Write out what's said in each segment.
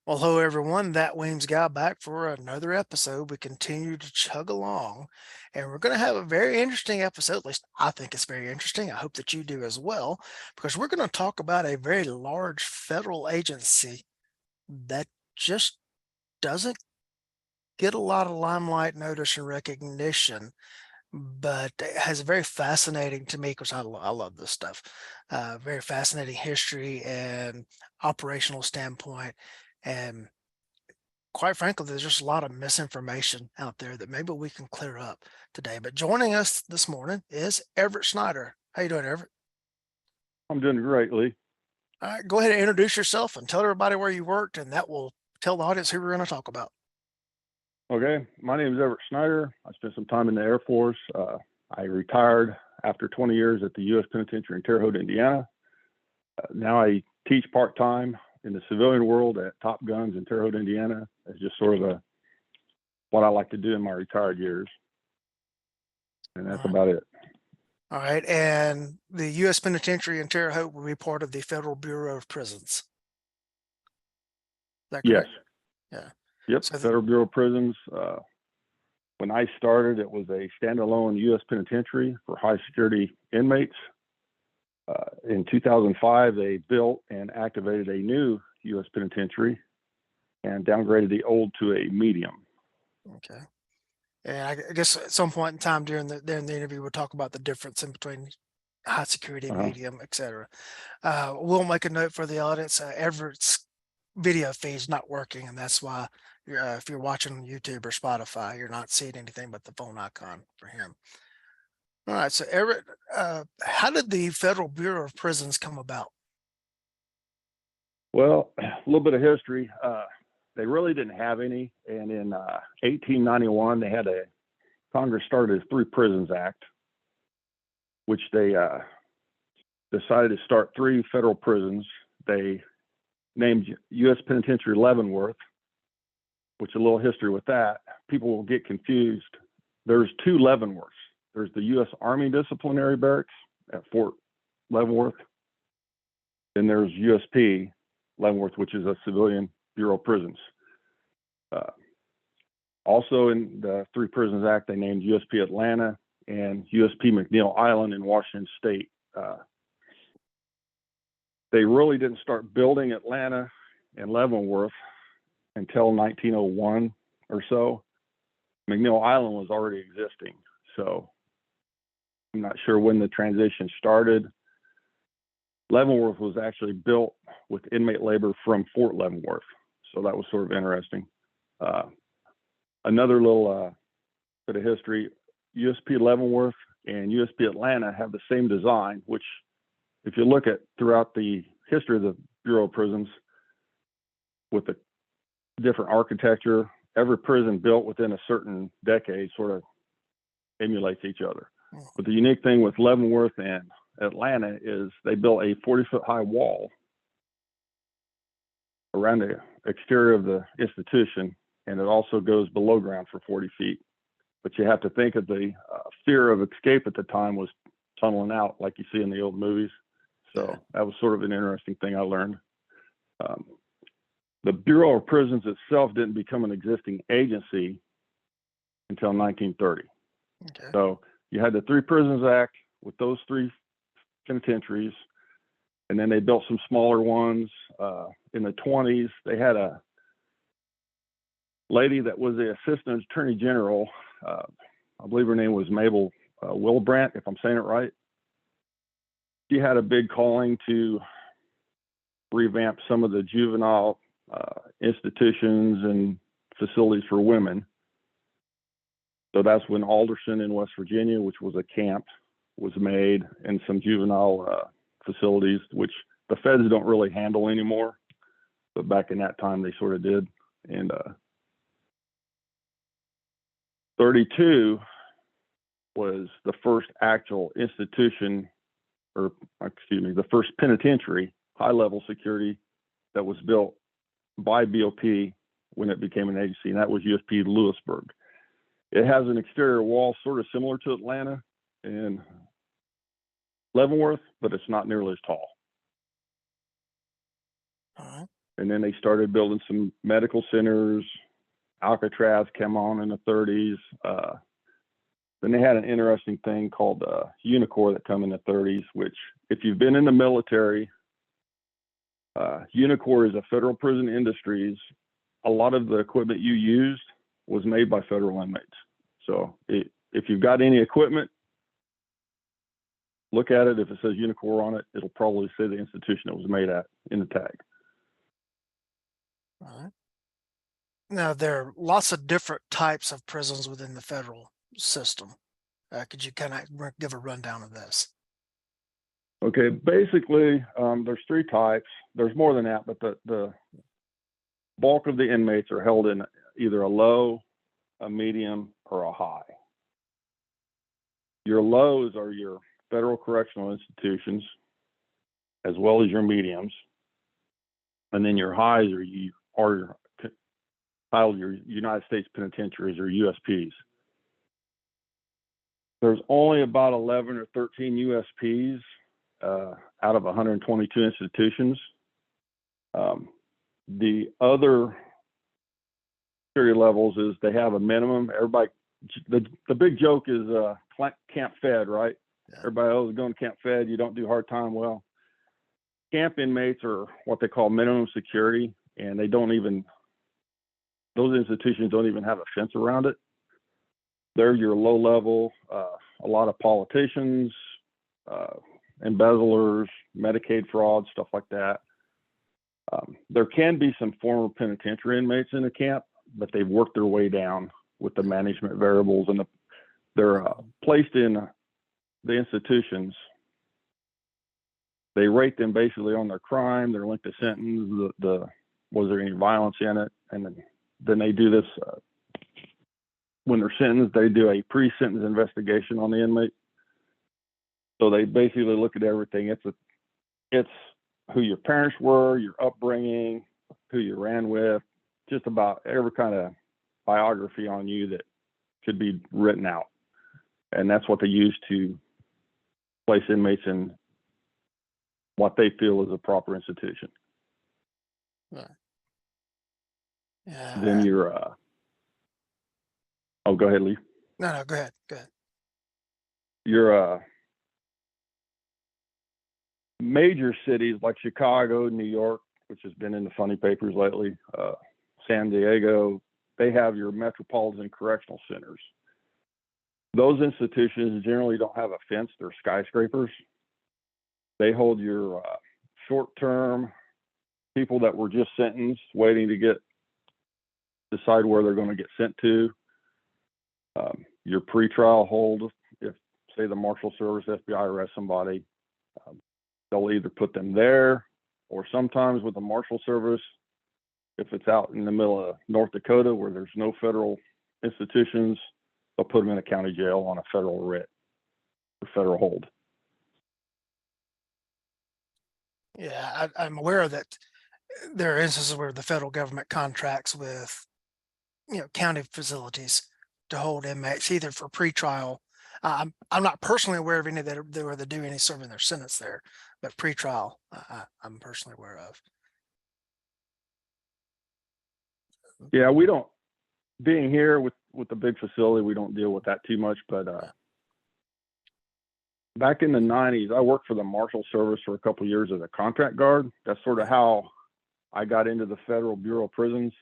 Well, hello everyone. That Weems guy back for another episode. We continue to chug along, and we're going to have a very interesting episode. At least I think it's very interesting. I hope that you do as well, because we're going to talk about a very large federal agency that just doesn't get a lot of limelight, notice, and recognition, but it has a very fascinating to me because I love this stuff. Very fascinating history and operational standpoint, and quite frankly, there's just a lot of misinformation out there that maybe we can clear up today. But joining us this morning is Everett Snyder. How you doing, Everett? I'm doing great, Lee. All right, go ahead and introduce yourself and tell everybody where you worked, and that will tell the audience who we're going to talk about. Okay, my name is Everett Snyder. I spent some time in the Air Force. I retired after 20 years at the U.S. Penitentiary in Terre Haute, Indiana. Now I teach part-time in the civilian world at Top Guns in Terre Haute, Indiana. It's just sort of what I like to do in my retired years, and All that's right. about it. All right. And the U.S. Penitentiary in Terre Haute will be part of the Federal Bureau of Prisons. Is that Yes. correct? Yeah. Yep. So, Federal Bureau of Prisons. When I started, it was a standalone U.S. penitentiary for high security inmates. In 2005, they built and activated a new U.S. penitentiary and downgraded the old to a medium. okay. And I guess at some point in time during the interview, we'll talk about the difference in between high security, Uh-huh. medium, etc. We'll make a note for the audience. Everett's video feed's not working, and that's why if you're watching on YouTube or Spotify, you're not seeing anything but the phone icon for him. All right, so Everett, how did the Federal Bureau of Prisons come about? Well, a little bit of history. They really didn't have any, and in 1891, they had Congress started a Three Prisons Act, which they decided to start three federal prisons. They named U.S. Penitentiary Leavenworth, which a little history with that. People will get confused. There's two Leavenworths. There's the U.S. Army Disciplinary Barracks at Fort Leavenworth. Then there's USP Leavenworth, which is a civilian Bureau of Prisons. Also in the Three Prisons Act, they named USP Atlanta and USP McNeil Island in Washington State. They really didn't start building Atlanta and Leavenworth until 1901 or so. McNeil Island was already existing, so I'm not sure when the transition started. Leavenworth was actually built with inmate labor from Fort Leavenworth, so that was sort of interesting. Another little bit of history, USP Leavenworth and USP Atlanta have the same design, which if you look at throughout the history of the Bureau of Prisons with the different architecture, every prison built within a certain decade sort of emulates each other. But the unique thing with Leavenworth and Atlanta is they built a 40-foot high wall around the exterior of the institution, and it also goes below ground for 40 feet. But you have to think of the fear of escape at the time was tunneling out, like you see in the old movies. So that was sort of an interesting thing I learned. The Bureau of Prisons itself didn't become an existing agency until 1930. Okay. So you had the Three Prisons Act with those three penitentiaries, and then they built some smaller ones. In the 20s, they had a lady that was the assistant attorney general. I believe her name was Mabel Wilbrandt, if I'm saying it right. She had a big calling to revamp some of the juvenile institutions and facilities for women. So that's when Alderson in West Virginia, which was a camp, was made, and some juvenile facilities, which the feds don't really handle anymore. But back in that time, they sort of did. And 32 was the first actual institution, or excuse me, the first penitentiary, high-level security that was built by BOP when it became an agency, and that was USP Lewisburg. It has an exterior wall sort of similar to Atlanta and Leavenworth, but it's not nearly as tall. All right. And then they started building some medical centers. Alcatraz came on in the 30s. Then they had an interesting thing called Unicor that come in the 30s, which if you've been in the military, Unicor is a federal prison industries. A lot of the equipment you used was made by federal inmates. So if you've got any equipment, look at it. If it says Unicor on it, it'll probably say the institution it was made at in the tag. All right. Now, there are lots of different types of prisons within the federal system. Could you kind of give a rundown of this? Okay, basically, there's 3 types. There's more than that, but the bulk of the inmates are held in either a low, a medium, or a high. Your lows are your federal correctional institutions, as well as your mediums, and then your highs are titled your United States penitentiaries or USPs. There's only about 11 or 13 USPs out of 122 institutions. The other security levels is they have a minimum. Everybody, the big joke is Camp Fed, right? Yeah. Everybody else is going to Camp Fed. You don't do hard time. Well, camp inmates are what they call minimum security, and those institutions don't even have a fence around it. They're your low level, a lot of politicians, embezzlers, Medicaid fraud, stuff like that. There can be some former penitentiary inmates in the camp, but they've worked their way down with the management variables, and they're placed in the institutions. They rate them basically on their crime, their length of sentence, was there any violence in it, and then they do this when they're sentenced. They do a pre-sentence investigation on the inmate. So they basically look at everything. It's who your parents were, your upbringing, who you ran with, just about every kind of biography on you that could be written out. And that's what they use to place inmates in what they feel is a proper institution. Right. Then you're, go ahead, Lee. No, go ahead. Your major cities like Chicago, New York, which has been in the funny papers lately, San Diego, they have your metropolitan correctional centers. Those institutions generally don't have a fence. They're skyscrapers. They hold your short-term people that were just sentenced, waiting to decide where they're going to get sent to. Your pretrial hold, if say the Marshal Service, FBI arrests somebody, they'll either put them there, or sometimes with the Marshal Service, if it's out in the middle of North Dakota where there's no federal institutions, they'll put them in a county jail on a federal writ or federal hold. Yeah, I'm aware that there are instances where the federal government contracts with, county facilities to hold inmates either for pretrial. I'm not personally aware of any where they do any serving their sentence there, but pretrial, I'm personally aware of. Yeah, we don't. Being here with the big facility, we don't deal with that too much. But back in the 90s, I worked for the Marshal Service for a couple of years as a contract guard. That's sort of how I got into the Federal Bureau of Prisons.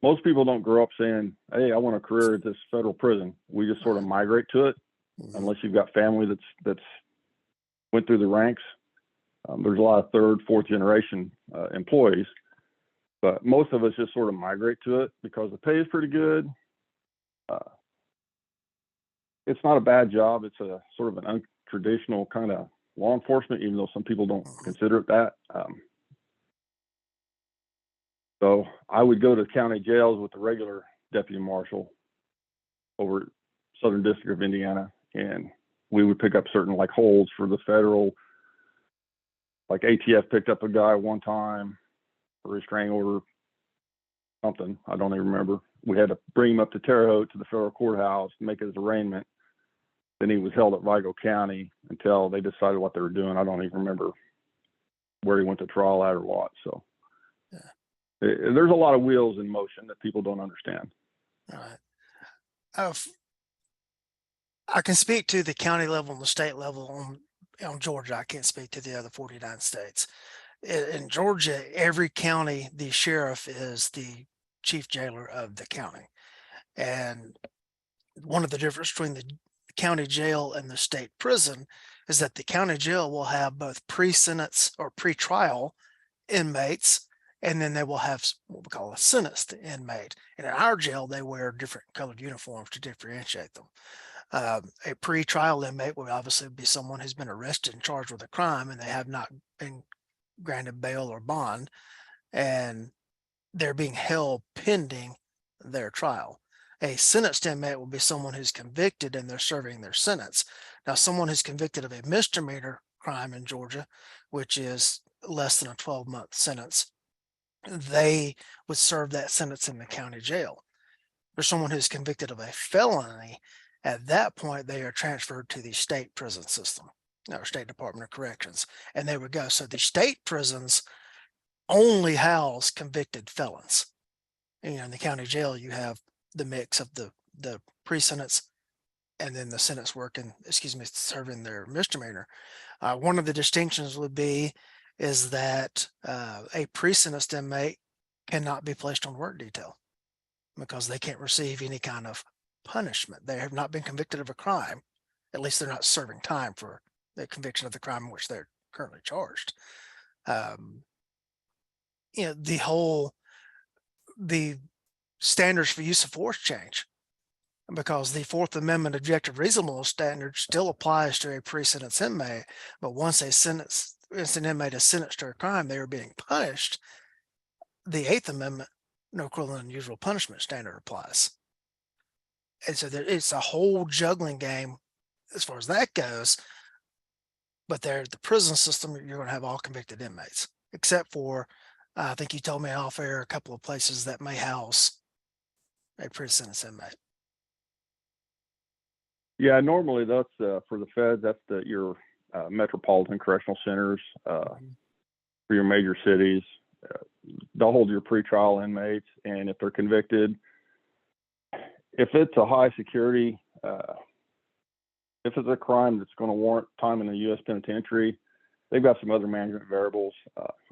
Most people don't grow up saying, "Hey, I want a career at this federal prison." We just sort of migrate to it, unless you've got family that's went through the ranks. There's a lot of third, fourth generation employees, but most of us just sort of migrate to it because the pay is pretty good. It's not a bad job. It's a sort of an untraditional kind of law enforcement, even though some people don't consider it that. So I would go to county jails with the regular deputy marshal over at Southern District of Indiana, and we would pick up certain like holds for the federal. Like ATF picked up a guy one time for a restraining order, something, I don't even remember. We had to bring him up to Terre Haute to the federal courthouse, make his arraignment. Then he was held at Vigo County until they decided what they were doing. I don't even remember where he went to trial at or what. So There's a lot of wheels in motion that people don't understand. All right. I can speak to the county level and the state level on Georgia. I can't speak to the other 49 states. In Georgia, every county, the sheriff is the chief jailer of the county. And one of the difference between the county jail and the state prison is that the county jail will have both pre-sentence or pre-trial inmates, and then they will have what we call a sentenced inmate. And in our jail, they wear different colored uniforms to differentiate them. A pre-trial inmate would obviously be someone who's been arrested and charged with a crime, and they have not been granted bail or bond, and they're being held pending their trial. A sentenced inmate will be someone who's convicted and they're serving their sentence. Now, someone who's convicted of a misdemeanor crime in Georgia, which is less than a 12-month sentence, they would serve that sentence in the county jail. For someone who's convicted of a felony, at that point, they are transferred to the state prison system, or State Department of Corrections, and they would go. So the state prisons only house convicted felons. And, in the county jail, you have the mix of the pre-sentence and then the sentence serving their misdemeanor. One of the distinctions would be is that a pre-sentenced inmate cannot be placed on work detail because they can't receive any kind of punishment. They have not been convicted of a crime. At least they're not serving time for the conviction of the crime in which they're currently charged. The standards for use of force change because the Fourth Amendment objective reasonableness standard still applies to a pre-sentence inmate, but once an inmate is sentenced to a crime, they are being punished. The Eighth Amendment, no cruel and unusual punishment standard applies. And so it's a whole juggling game as far as that goes. But the prison system, you're going to have all convicted inmates, except for, I think you told me off air, a couple of places that may house a pre-sentence inmate. Yeah, normally that's for the feds. That's your metropolitan correctional centers for your major cities. They'll hold your pretrial inmates, and if they're convicted, if it's a high security, if it's a crime that's going to warrant time in the U.S. penitentiary, they've got some other management variables.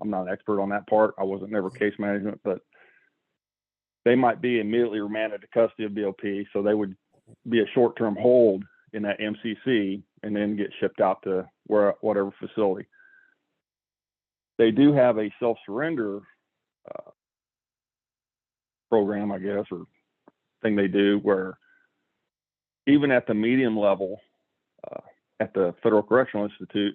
I'm not an expert on that part. I wasn't never case management, but they might be immediately remanded to custody of BOP, so they would be a short-term hold in that MCC and then get shipped out to whatever facility. They do have a self-surrender program, I guess, or thing they do where even at the medium level, at the Federal Correctional Institute,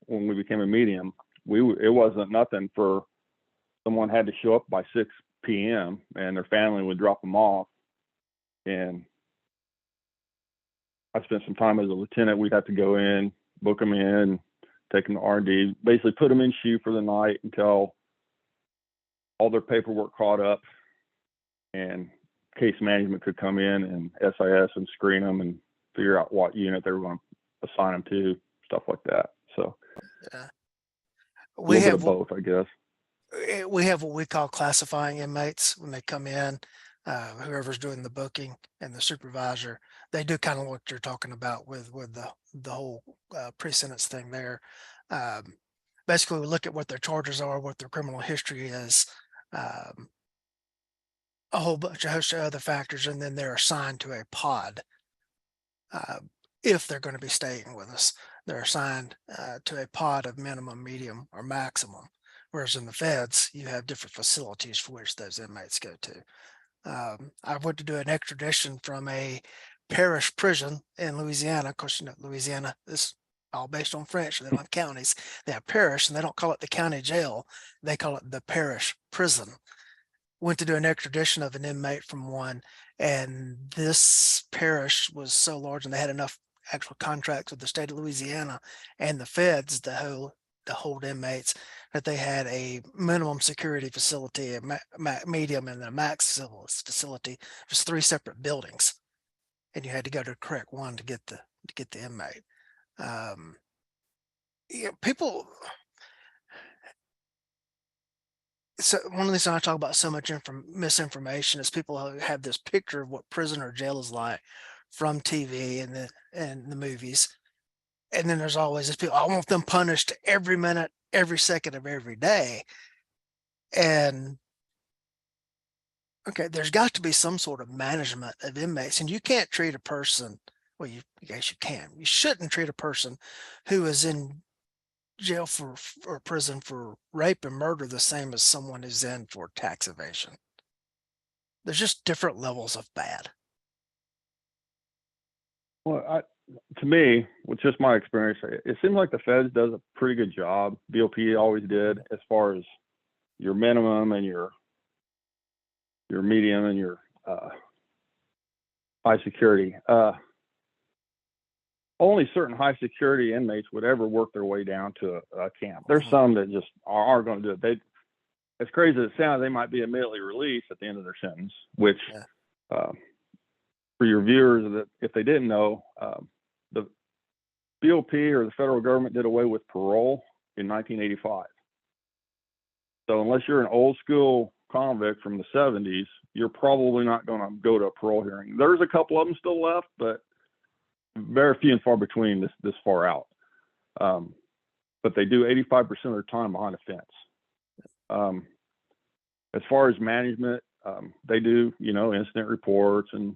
when we became a medium, it wasn't nothing for someone had to show up by 6 p.m. and their family would drop them off. And I spent some time as a lieutenant. We'd have to go in, book them in, take them to R&D, basically put them in SHU for the night until all their paperwork caught up and case management could come in and SIS and screen them and figure out what unit they were going to assign them to, stuff like that. So Yeah. a little bit of both, I guess. We have what we call classifying inmates when they come in. Whoever's doing the booking and the supervisor, they do kind of what you're talking about with the whole pre-sentence thing there. Basically, we look at what their charges are, what their criminal history is, a whole bunch of other factors, and then they're assigned to a pod. If they're going to be staying with us, they're assigned to a pod of minimum, medium, or maximum. Whereas in the feds, you have different facilities for which those inmates go to. I went to do an extradition from a parish prison in Louisiana. Of course, Louisiana is all based on French. So they don't have counties. They have parish, and they don't call it the county jail. They call it the parish prison. Went to do an extradition of an inmate from one, and this parish was so large, and they had enough actual contracts with the state of Louisiana and the feds to hold inmates, that they had a minimum security facility, a medium, and a max facility, just 3 separate buildings, and you had to go to the correct one to get the inmate. People, So one of the things I talk about so much misinformation is people have this picture of what prison or jail is like from TV and the movies. And then there's always this people, I want them punished every minute, every second of every day. And okay, there's got to be some sort of management of inmates, and you can't treat a person, well, I guess you can. You shouldn't treat a person who is in jail for or prison for rape and murder the same as someone who's in for tax evasion. There's just different levels of bad. Well, to me, with just my experience, it seems like the feds does a pretty good job. BOP always did, as far as your minimum and your medium and your high security. Only certain high security inmates would ever work their way down to a camp. There's some that just are going to do it. As crazy as it sounds, they might be immediately released at the end of their sentence, which Yeah. For your viewers, that if they didn't know, the BOP or the federal government did away with parole in 1985. So unless you're an old school convict from the 70s, you're probably not going to go to a parole hearing. There's a couple of them still left, but very few and far between this far out. But they do 85% of their time behind a fence. As far as management, they do, incident reports and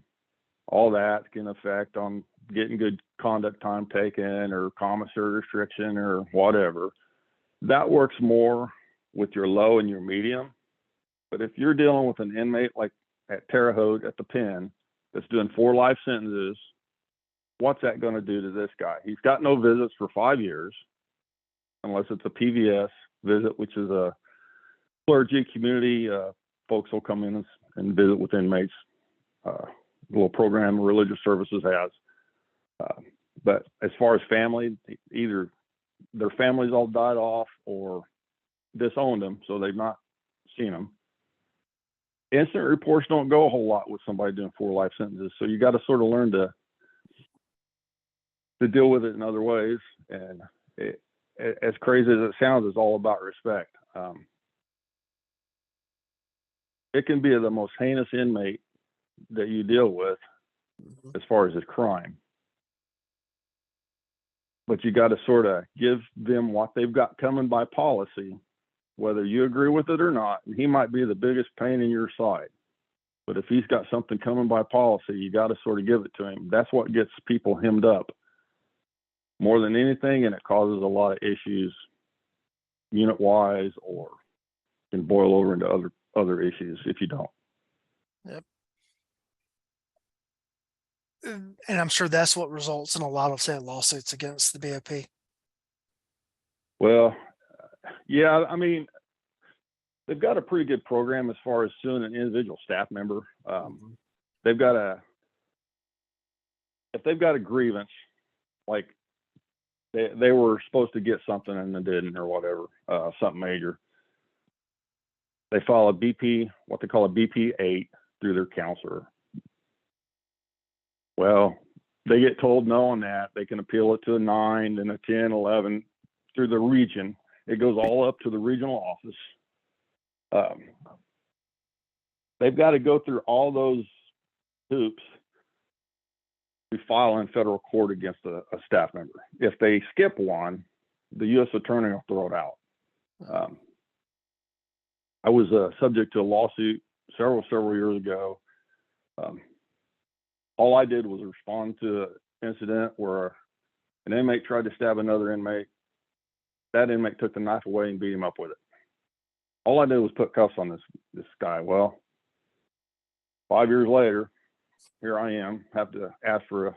all that can affect on getting good conduct time taken or commissary restriction or whatever. That works more with your low and your medium. But if you're dealing with an inmate like at Terre Haute at the pen that's doing 4 life sentences, what's that going to do to this guy? He's got no visits for 5 years, unless it's a PVS visit, which is a clergy community. Folks will come in and visit with inmates. Little program religious services has. But as far as family, either their families all died off or disowned them, so they've not seen them. Incident reports don't go a whole lot with somebody doing 4 life sentences, so you got to sort of learn to deal with it in other ways. And as crazy as it sounds, it's all about respect. It can be the most heinous inmate that you deal with as far as his crime, but you got to sort of give them what they've got coming by policy, whether you agree with it or not. And he might be the biggest pain in your side, but if he's got something coming by policy, you got to sort of give it to him. That's what gets people hemmed up more than anything, and it causes a lot of issues unit wise, or can boil over into other issues if you don't. Yep. And I'm sure that's what results in a lot of, say, lawsuits against the BOP. Well, yeah, I mean, they've got a pretty good program as far as suing an individual staff member. They've got if they've got a grievance, like they were supposed to get something and they didn't, or whatever, something major, they file a BP, what they call a BP 8 through their counselor. Well, they get told no on that. They can appeal it to a 9, then a 10, 11 through the region. It goes all up to the regional office. They've got to go through all those hoops to file in federal court against a staff member. If they skip one, the U.S. attorney will throw it out. I was subject to a lawsuit several years ago. All I did was respond to an incident where an inmate tried to stab another inmate. That inmate took the knife away and beat him up with it. All I did was put cuffs on this guy. Well, 5 years later, here I am, have to ask for a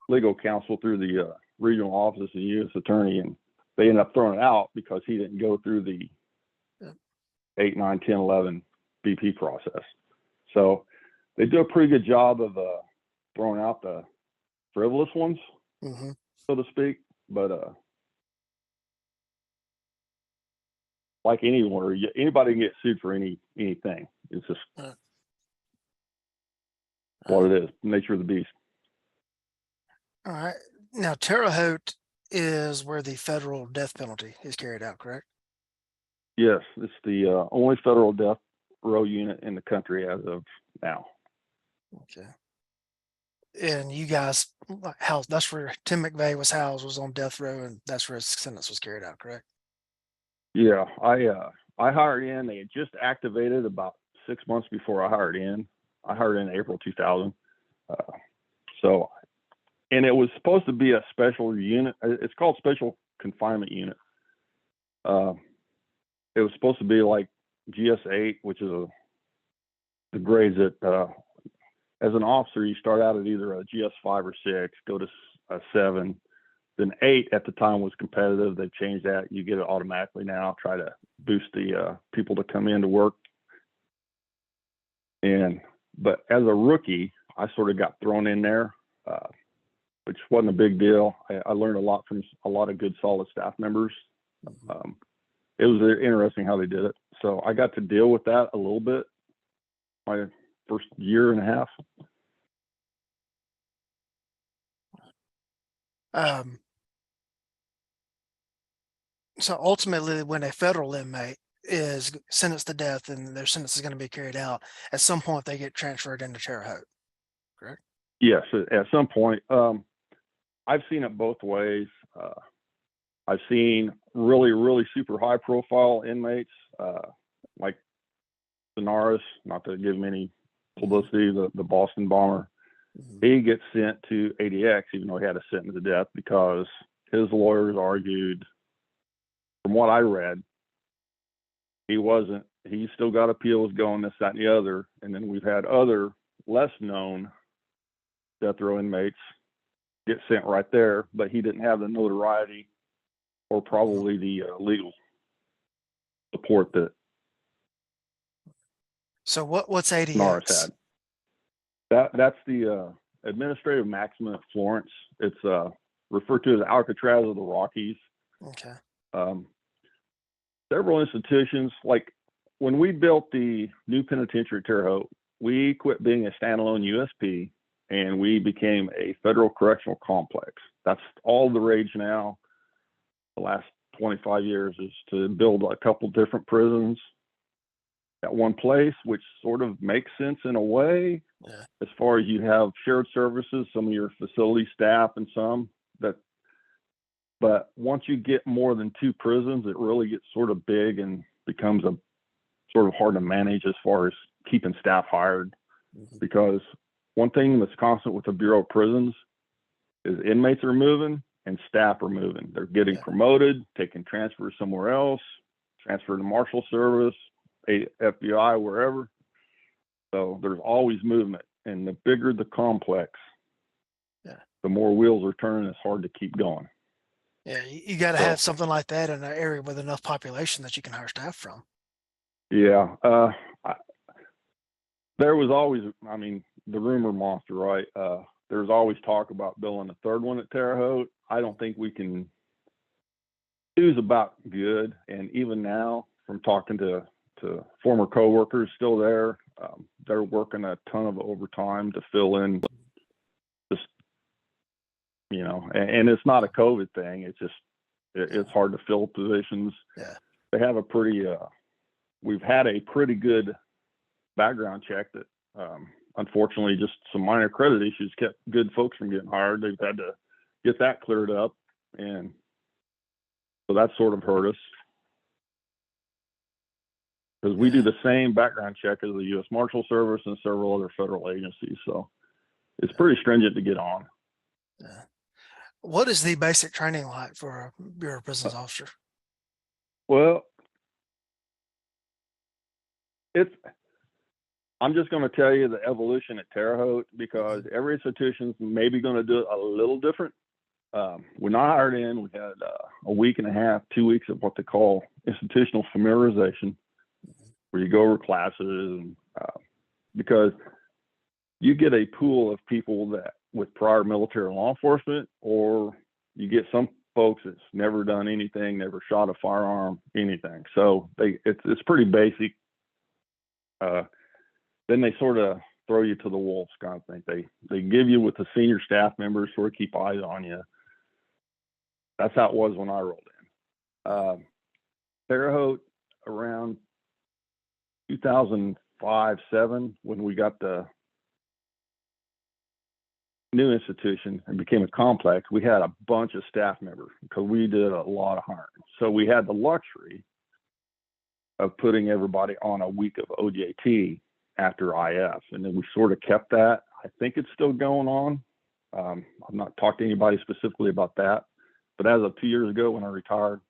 legal counsel through the regional office and U.S. attorney, and they ended up throwing it out because he didn't go through the 8, 9, 10, 11 BP process. So they do a pretty good job of throwing out the frivolous ones, so to speak. But like anywhere, anybody can get sued for anything. It's just what it is, nature of the beast. All right. Now, Terre Haute is where the federal death penalty is carried out, correct? Yes, it's the only federal death row unit in the country as of now. Okay. And you guys house, that's where Tim McVeigh was housed, was on death row, and that's where his sentence was carried out, correct? Yeah, I hired in. They had just activated about 6 months before I hired in. I hired in April 2000. Uh, so, and it was supposed to be a special unit. It's called Special Confinement Unit. It was supposed to be like GS8, which is the grades that as an officer you start out at either a GS5 or 6, go to a 7, then 8 at the time was competitive. They've changed that. You get it automatically now. Try to boost the people to come in to work. But as a rookie, I sort of got thrown in there, which wasn't a big deal. I learned a lot from a lot of good, solid staff members. It was interesting how they did it. So I got to deal with that a little bit my first year and a half. So ultimately, when a federal inmate is sentenced to death and their sentence is going to be carried out, at some point they get transferred into Terre Haute, correct? Yes, at some point. I've seen it both ways. I've seen really, really super high profile inmates, like Sonaris, not to give him any publicity, the Boston bomber. He gets sent to ADX, even though he had a sentence to death, because his lawyers argued, from what I read, he still got appeals going, this, that, and the other. And then we've had other less known death row inmates get sent right there, but he didn't have the notoriety or probably the legal support that So what's Sonaris ADX? had. That's the administrative maximum at Florence. It's referred to as Alcatraz of the Rockies. Okay. Several institutions, like when we built the new penitentiary at Terre Haute, we quit being a standalone USP and we became a federal correctional complex. That's all the rage now. The last 25 years is to build a couple different prisons at one place, which sort of makes sense in a way. Yeah. As far as you have shared services, some of your facility staff and some that, but once you get more than 2 prisons, it really gets sort of big and becomes a sort of hard to manage as far as keeping staff hired. Because one thing that's constant with the Bureau of Prisons is inmates are moving and staff are moving. They're getting promoted, taking transfers somewhere else, transfer to Marshal Service, FBI, wherever. So there's always movement. And the bigger the complex, the more wheels are turning. It's hard to keep going. Yeah, you got to have something like that in an area with enough population that you can hire staff from. Yeah. There was always, I mean, the rumor monster, right? There's always talk about building a third one at Terre Haute. I don't think we can. Two's about good. And even now, from talking to former coworkers still there, they're working a ton of overtime to fill in just, and it's not a COVID thing. It's just, it's hard to fill positions. Yeah. They have we've had a pretty good background check that, unfortunately, just some minor credit issues kept good folks from getting hired. They've had to get that cleared up. And so that sort of hurt us. Because we do the same background check as the U.S. Marshal Service and several other federal agencies. So it's pretty stringent to get on. Yeah. What is the basic training like for a Bureau of Prisons officer? Well, I'm just going to tell you the evolution at Terre Haute, because every institution's maybe going to do it a little different. When I hired in, we had a week and a half, 2 weeks of what they call institutional familiarization, where you go over classes, and because you get a pool of people that with prior military law enforcement, or you get some folks that's never done anything, never shot a firearm, anything. So it's pretty basic. Then they sort of throw you to the wolves kind of thing. They give you with the senior staff members, sort of keep eyes on you. That's how it was when I rolled in. Terre Haute, around 2005, 7, when we got the new institution and became a complex, we had a bunch of staff members because we did a lot of hiring. So we had the luxury of putting everybody on a week of OJT after IF. And then we sort of kept that. I think it's still going on. I've not talked to anybody specifically about that. But as of 2 years ago when I retired,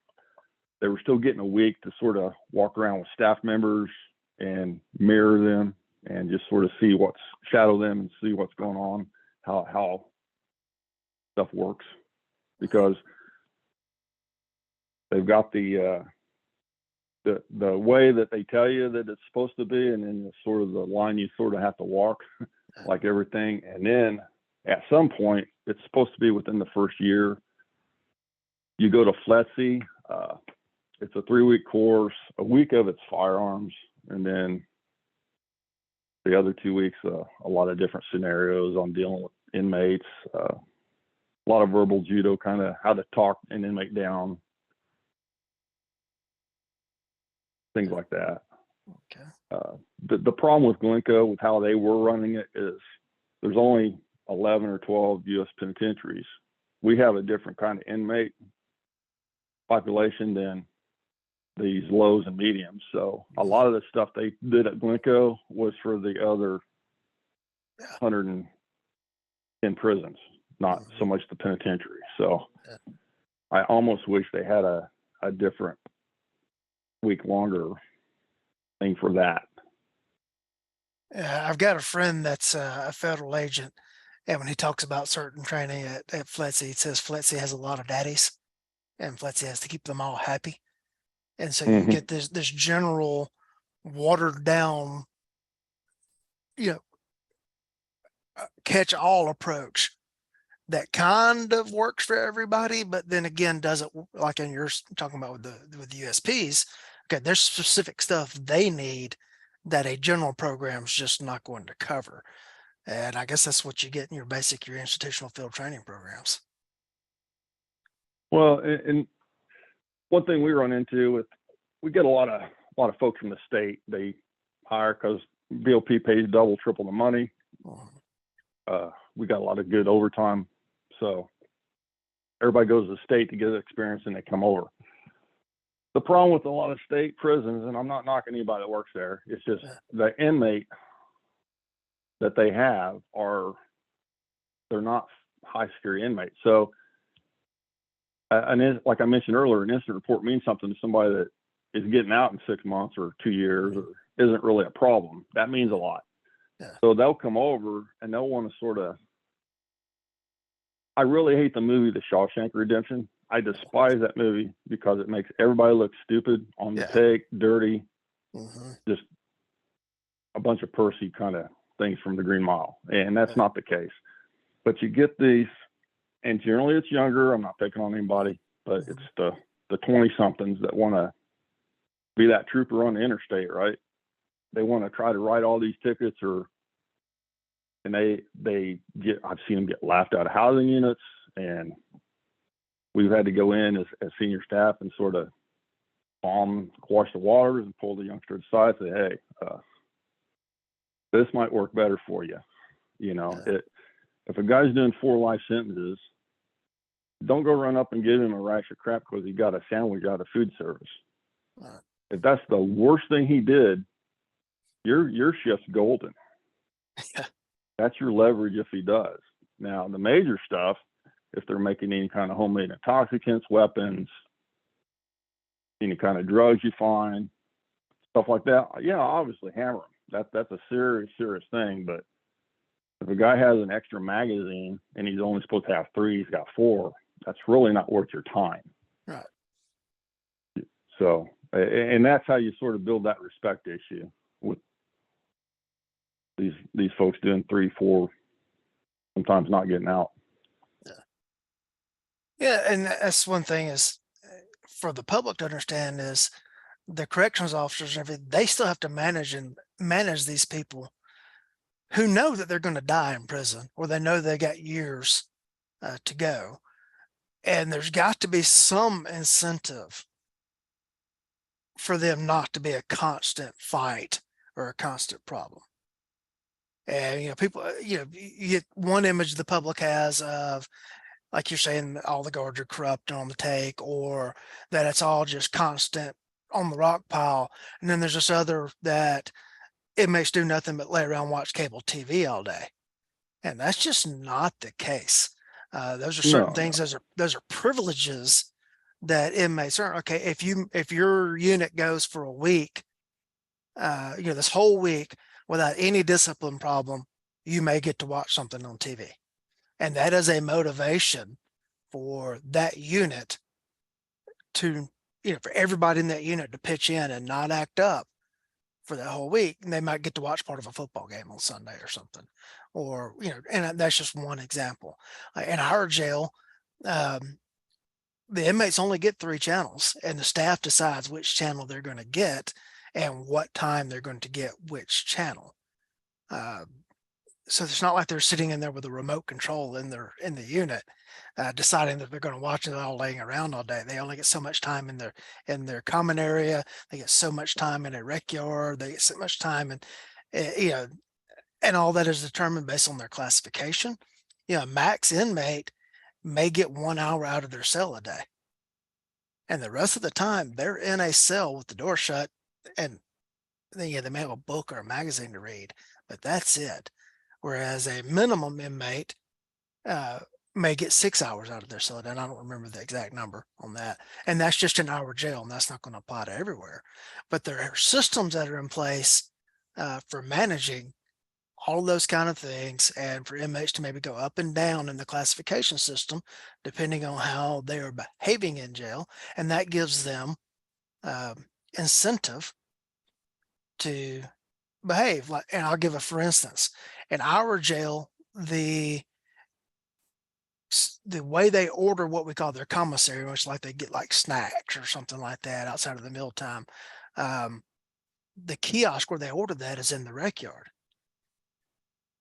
they were still getting a week to sort of walk around with staff members and mirror them and just sort of shadow them and see what's going on, how stuff works, because they've got the way that they tell you that it's supposed to be, and then sort of the line you sort of have to walk, like everything. And then at some point, it's supposed to be within the first year. You go to FLETC. It's a 3-week course. A week of it's firearms, and then the other 2 weeks, a lot of different scenarios on dealing with inmates, a lot of verbal judo, kind of how to talk an inmate down, things like that. Okay. The problem with Glencoe, with how they were running it, is there's only 11 or 12 U.S. penitentiaries. We have a different kind of inmate population than these lows and mediums. So a lot of the stuff they did at Glencoe was for the other 110 prisons, not so much the penitentiary. So I almost wish they had a different week longer thing for that. I've got a friend that's a federal agent, and when he talks about certain training at FLETC, he says FLETC has a lot of daddies, and FLETC has to keep them all happy. And so you get this general watered down, catch all approach that kind of works for everybody, but then again doesn't, like in you're talking about with the USPs. Okay, there's specific stuff they need that a general program is just not going to cover. And I guess that's what you get in your institutional field training programs. Well, and one thing we run into we get a lot of folks from the state. They hire because BOP pays double, triple the money. We got a lot of good overtime, so everybody goes to the state to get experience, and they come over. The problem with a lot of state prisons, and I'm not knocking anybody that works there, it's just the inmate that they have they're not high security inmates. So, like I mentioned earlier, an incident report means something to somebody that is getting out in 6 months or 2 years, or isn't really a problem. That means a lot. Yeah. So they'll come over and they'll want to sort of. I really hate the movie The Shawshank Redemption. I despise that movie because it makes everybody look stupid, on the take, dirty, just a bunch of Percy kind of things from the Green Mile. And that's not the case. But you get these, and generally it's younger. I'm not picking on anybody, but it's the 20-somethings that want to be that trooper on the interstate, right? They want to try to write all these tickets, and I've seen them get laughed out of housing units, and we've had to go in as senior staff and sort of quash the waters and pull the youngster aside and say, hey, this might work better for you. If a guy's doing 4 life sentences, don't go run up and give him a rash of crap because he got a sandwich out of food service. If that's the worst thing he did, your shift's golden. That's your leverage if he does. Now, the major stuff, if they're making any kind of homemade intoxicants, weapons, any kind of drugs you find, stuff like that, obviously hammer them. That's a serious, serious thing. But if a guy has an extra magazine and he's only supposed to have 3, he's got 4, that's really not worth your time. Right. So, and that's how you sort of build that respect issue with these folks doing 3, 4, sometimes not getting out. Yeah, and that's one thing is for the public to understand is the corrections officers and everything, they still have to manage these people who know that they're going to die in prison, or they know they got years to go. And there's got to be some incentive for them not to be a constant fight or a constant problem. And, people, you get one image the public has of, like you're saying, all the guards are corrupt and on the take, or that it's all just constant on the rock pile. And then there's this other that inmates do nothing but lay around and watch cable TV all day. And that's just not the case. Those are certain No, things. no. Those are privileges that inmates earn. Okay, if your unit goes for a week, this whole week without any discipline problem, you may get to watch something on TV, and that is a motivation for that unit to, for everybody in that unit to pitch in and not act up for that whole week. And they might get to watch part of a football game on Sunday or something, or, and that's just one example. In our jail, um, the inmates only get 3 channels, and the staff decides which channel they're going to get and what time they're going to get which channel. So it's not like they're sitting in there with a remote control in the unit, deciding that they're going to watch it all laying around all day. They only get so much time in their common area. They get so much time in a rec yard. They get so much time, and and all that is determined based on their classification. Max inmate may get 1 hour out of their cell a day, and the rest of the time they're in a cell with the door shut, and they may have a book or a magazine to read, but that's it. Whereas a minimum inmate uh, may get 6 hours out of their cell, and I don't remember the exact number on that. And that's just in our jail, and that's not going to apply to everywhere. But there are systems that are in place for managing all of those kind of things, and for inmates to maybe go up and down in the classification system depending on how they are behaving in jail, and that gives them incentive to behave. Like, and I'll give a for instance. In our jail, the way they order what we call their commissary, which like they get like snacks or something like that outside of the mealtime, the kiosk where they order that is in the rec yard.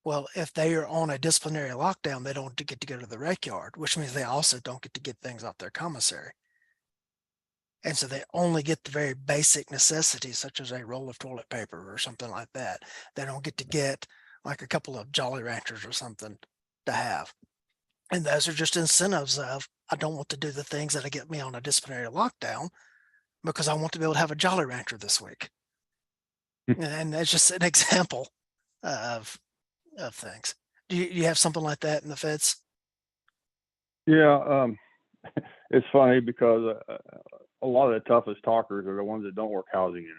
Well, if they are on a disciplinary lockdown, they don't get to go to the rec yard, which means they also don't get to get things off their commissary. And so they only get the very basic necessities, such as a roll of toilet paper or something like that. They don't get to get like a couple of Jolly Ranchers or something to have. And those are just incentives of, I don't want to do the things that get me on a disciplinary lockdown because I want to be able to have a Jolly Rancher this week. And that's just an example of things. Do you have something like that in the feds? Yeah, it's funny because a lot of the toughest talkers are the ones that don't work housing units.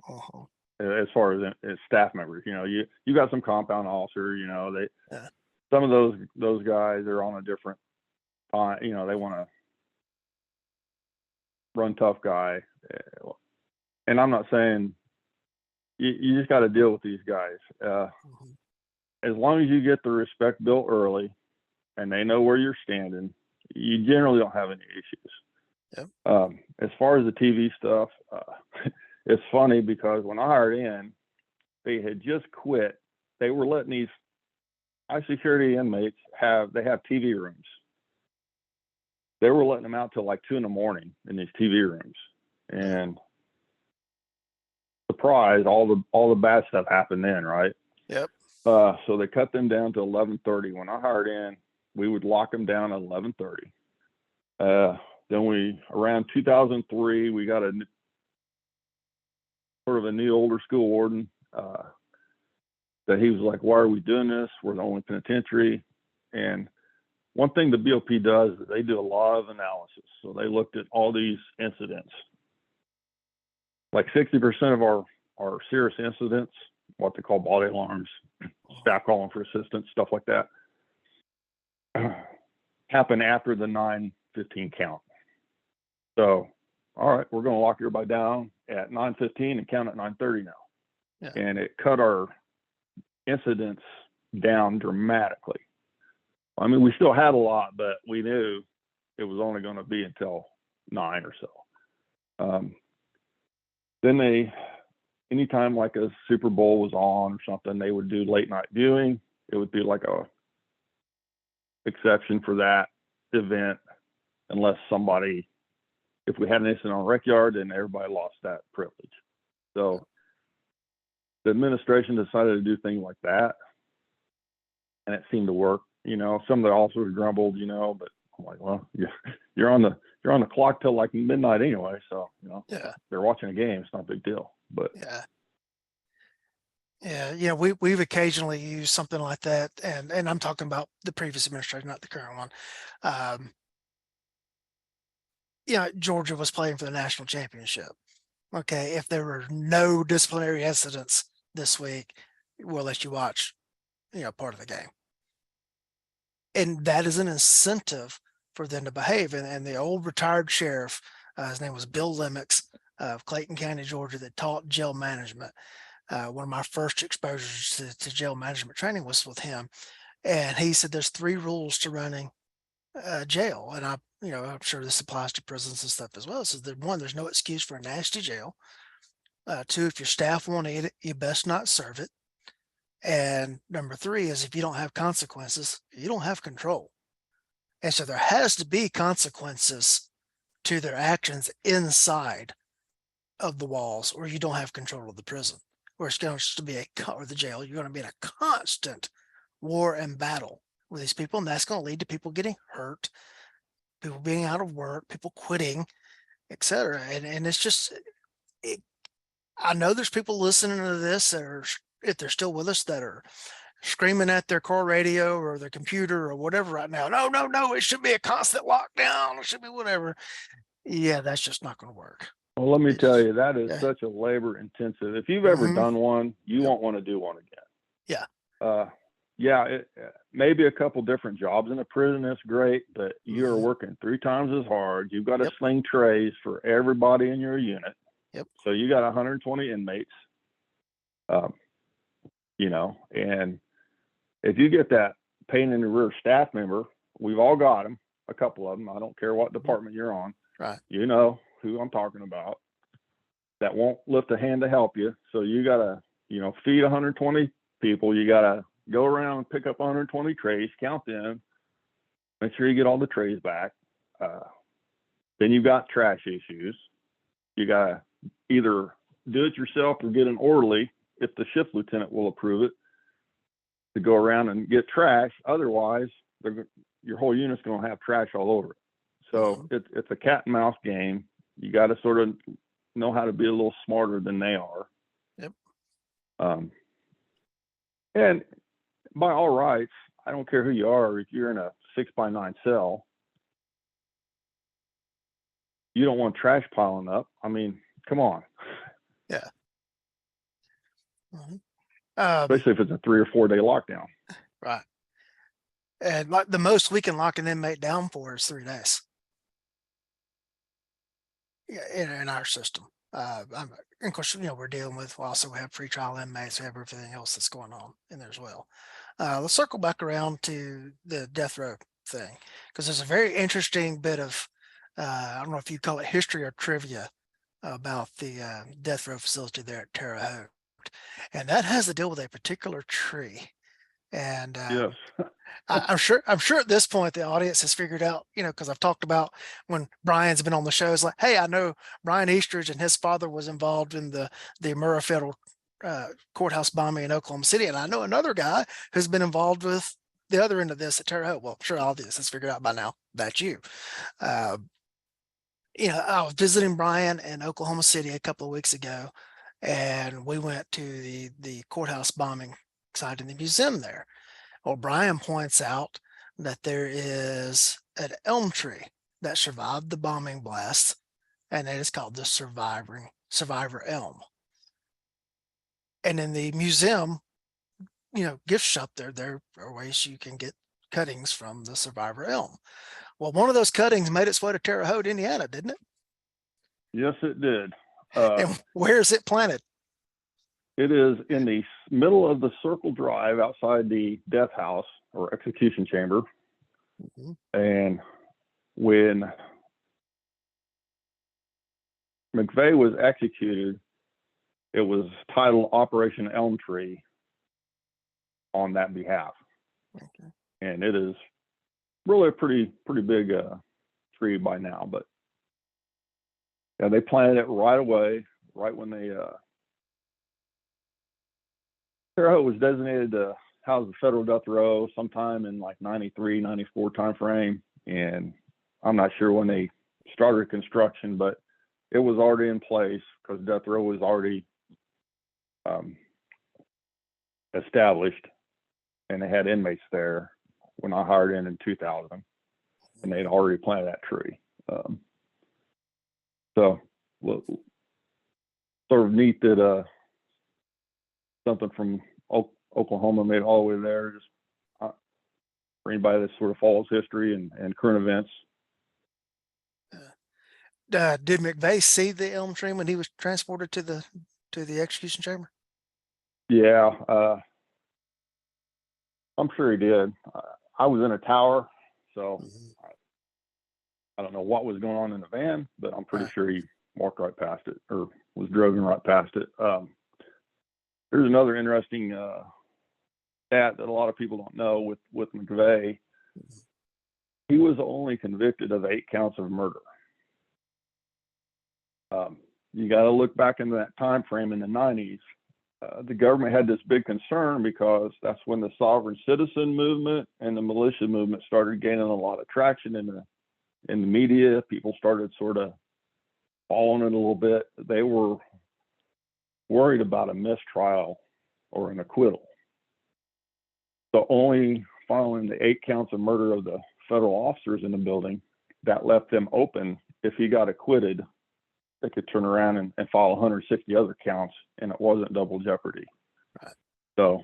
Uh-huh. As far as staff members, you got some compound officer, they Yeah. some of those guys are on a different time. They want to run tough guy, and I'm not saying you just got to deal with these guys. Mm-hmm. As long as you get the respect built early, and they know where you're standing, you generally don't have any issues. Yep. As far as the TV stuff, it's funny because when I hired in, they had just quit. They were letting these high security inmates have TV rooms. They were letting them out till like 2 a.m. in these TV rooms, and surprise, all the bad stuff happened then, right? Yep. So they cut them down to 11:30. When I hired in, we would lock them down at 11:30. Then around 2003, we got a sort of a new older school warden that he was like, why are we doing this? We're the only penitentiary. And one thing the BOP does is they do a lot of analysis. So they looked at all these incidents. Like 60% of our serious incidents, what they call body alarms, staff calling for assistance, stuff like that, happen after the 9:15 count. So, all right, we're going to lock everybody down at 9:15 and count at 9:30 now. Yeah. And it cut our incidents down dramatically. I mean, we still had a lot, but we knew it was only going to be until 9 or so. Then anytime like a Super Bowl was on or something, they would do late night viewing. It would be like a exception for that event, unless somebody if we had an incident on rec yard, then everybody lost that privilege. So the administration decided to do things like that, and it seemed to work. You know, some of the officers grumbled, you know, but I'm like, well, you're on the clock till like midnight anyway, so you know, Yeah. they're watching a game. It's not a big deal. But Yeah. Yeah, we've occasionally used something like that, and I'm talking about the previous administration, not the current one. Um, Georgia was playing for the national championship. Okay, if there were no disciplinary incidents this week, we'll let you watch, part of the game. And that is an incentive for them to behave. And the old retired sheriff, his name was Bill Lemix of Clayton County, Georgia, that taught jail management. One of my first exposures to jail management training was with him. And he said there's 3 rules to running jail. And I'm sure this applies to prisons and stuff as well. So one, there's no excuse for a nasty jail. 2, if your staff won't eat it, you best not serve it. And number 3 is if you don't have consequences, you don't have control. And so there has to be consequences to their actions inside of the walls, or you don't have control of the prison, or it's going to be or the jail. You're going to be in a constant war and battle with these people, and that's going to lead to people getting hurt, people being out of work, people quitting, etc. And it's just, I know there's people listening to this that are, if they're still with us, that are screaming at their car radio or their computer or whatever right now. No, it should be a constant lockdown. It should be whatever. Yeah, that's just not going to work. well, let me tell It's, you, that is yeah. such a labor intensive. If you've ever Mm-hmm. done one, you Yep. won't want to do one again. Yeah. Yeah, maybe a couple different jobs in a prison, that's great, but you're Mm-hmm. working 3 times as hard. You've got to Yep. sling trays for everybody in your unit. Yep. So you got 120 inmates, you know, and if you get that pain in the rear staff member, we've all got them, a couple of them. I don't care what department you're on. Right. You know who I'm talking about. That won't lift a hand to help you. So you got to, feed 120 people. You got to go around and pick up 120 trays, count them, make sure you get all the trays back. Then you've got trash issues. You got to either do it yourself or get an orderly, if the shift lieutenant will approve it, to go around and get trash. Otherwise, your whole unit's going to have trash all over it. So it's a cat and mouse game. You got to sort of know how to be a little smarter than they are. Yep. And by all rights, I don't care who you are. If you're in a 6x9 cell, you don't want trash piling up. I mean, come on. Yeah. Especially if it's a 3 or 4 day lockdown. Right. And like the most we can lock an inmate down for is 3 days. Yeah, in our system. And of course, we're dealing with, also we have pretrial inmates, we have everything else that's going on in there as well. Let's circle back around to the death row thing, because there's a very interesting bit of, I don't know if you call it history or trivia about the death row facility there at Terre Haute. And that has to deal with a particular tree. And Yes. I'm sure at this point the audience has figured out, because I've talked about when Brian's been on the show, it's like, hey, I know Brian Eastridge and his father was involved in the Murrah Federal courthouse bombing in Oklahoma City, and I know another guy who's been involved with the other end of this at Terre Haute. Well, sure, all this is figured out by now. That's you. I was visiting Brian in Oklahoma City a couple of weeks ago, and we went to the courthouse bombing site in the museum there. Well, Brian points out that there is an elm tree that survived the bombing blast, and it is called the survivor elm. And in the museum, gift shop there are ways you can get cuttings from the survivor elm. Well, one of those cuttings made its way to Terre Haute, Indiana, didn't it? Yes, it did. And where is it planted? It is in the middle of the Circle Drive outside the death house or execution chamber. Mm-hmm. And when McVeigh was executed, it was titled Operation Elm Tree on that behalf. Okay. And it is really a pretty big tree by now. But Yeah, they planted it right away, right when they Terre Haute was designated to house the federal death row sometime in like 93, 94 time frame. And I'm not sure when they started construction, but it was already in place because death row was already established, and they had inmates there when I hired in 2000, and they'd already planted that tree. So sort of neat that something from Oklahoma made it all the way there. Just for anybody that sort of follows history and current events. Did McVeigh see the elm tree when he was transported to the execution chamber? Yeah, I'm sure he did. I was in a tower, so I don't know what was going on in the van, but I'm pretty sure he walked right past it or was driven right past it. There's another interesting stat that a lot of people don't know with McVeigh. He was only convicted of 8 counts of murder. You got to look back into that time frame in the 90s. The government had this big concern because that's when the sovereign citizen movement and the militia movement started gaining a lot of traction in the media. People started sort of following it a little bit. They were worried about a mistrial or an acquittal. So only following the 8 counts of murder of the federal officers in the building, that left them open. If he got acquitted, they could turn around and file 160 other counts, and it wasn't double jeopardy. Right. So,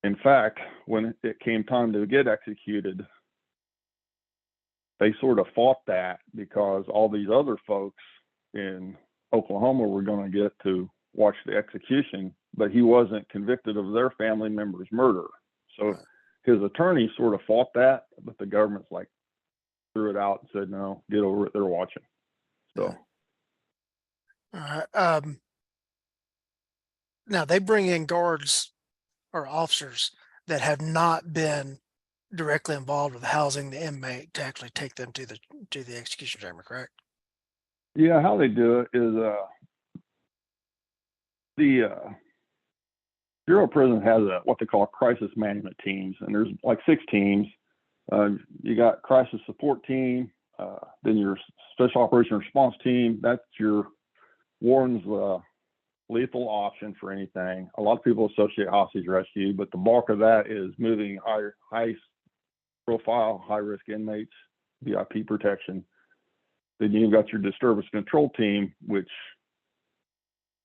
in fact, when it came time to get executed, they sort of fought that because all these other folks in Oklahoma were going to get to watch the execution, but he wasn't convicted of their family member's murder. So his attorney sort of fought that, but the government's like threw it out and said, no, get over it. They're watching. So. All right. Now they bring in guards or officers that have not been directly involved with housing the inmate to actually take them to the execution chamber, correct? Yeah, how they do it is the Bureau of Prisons has what they call crisis management teams, and there's like 6 teams. You got crisis support team, then your special operation response team. That's your warden's lethal option for anything. A lot of people associate hostage rescue, but the bulk of that is moving high profile, high risk inmates, VIP protection. Then you've got your disturbance control team, which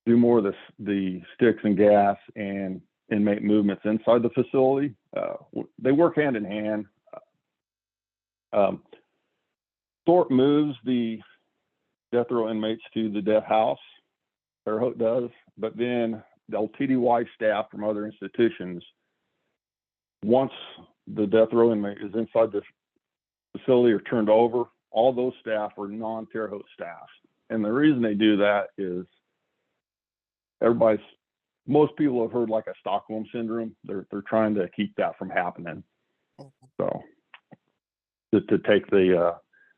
do more of the sticks and gas and inmate movements inside the facility. They work hand in hand. SORT moves the death row inmates to the death house. Terre Haute does, but then the TDY staff from other institutions, once the death row inmate is inside the facility or turned over, all those staff are non-Terre Haute staff. And the reason they do that is most people have heard like a Stockholm syndrome. They're trying to keep that from happening. So to take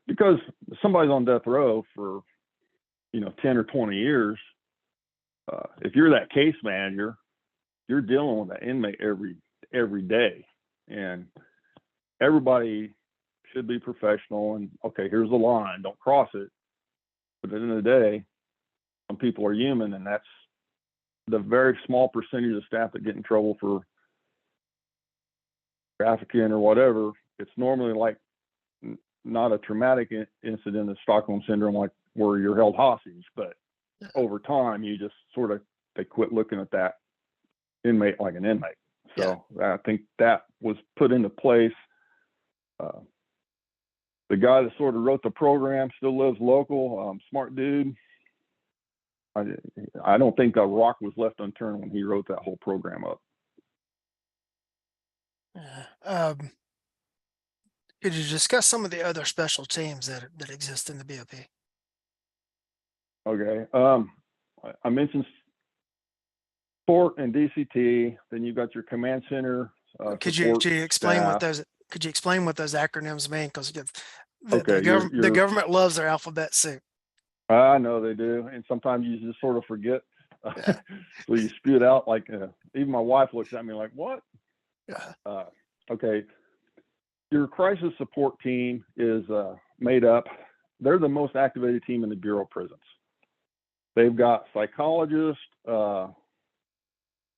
because somebody's on death row for 10 or 20 years, if you're that case manager, you're dealing with that inmate every day, and everybody should be professional. And okay, here's the line, don't cross it. But at the end of the day, some people are human, and that's the very small percentage of staff that get in trouble for trafficking or whatever. It's normally like not a traumatic incident of Stockholm syndrome, like where you're held hostage, but over time, you just sort of, they quit looking at that inmate like an inmate. So I think that was put into place. The guy that sort of wrote the program still lives local, smart dude. I don't think a rock was left unturned when he wrote that whole program up. Could you discuss some of the other special teams that exist in the BOP? Okay. I mentioned SORT and DCT. Then you've got your command center. Could you explain what those acronyms mean? Because the government loves their alphabet soup. I know they do, and sometimes you just sort of forget. Yeah. So you spew it out like even my wife looks at me like, "What?" Yeah. Okay, your crisis support team is made up. They're the most activated team in the Bureau of Prisons. They've got psychologists,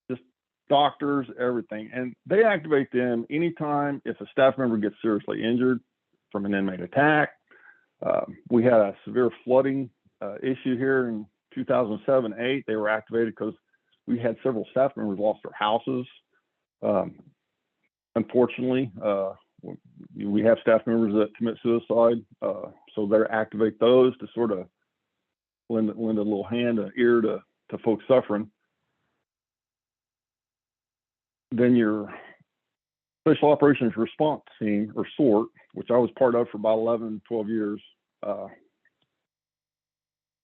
just doctors, everything, and they activate them anytime if a staff member gets seriously injured from an inmate attack. We had a severe flooding issue here in 2007-8. They were activated because we had several staff members lost their houses. Unfortunately, we have staff members that commit suicide, so they activate those to sort of lend a little hand, an ear to folks suffering. Then your Special Operations Response Team, or SORT, which I was part of for about 11, 12 years,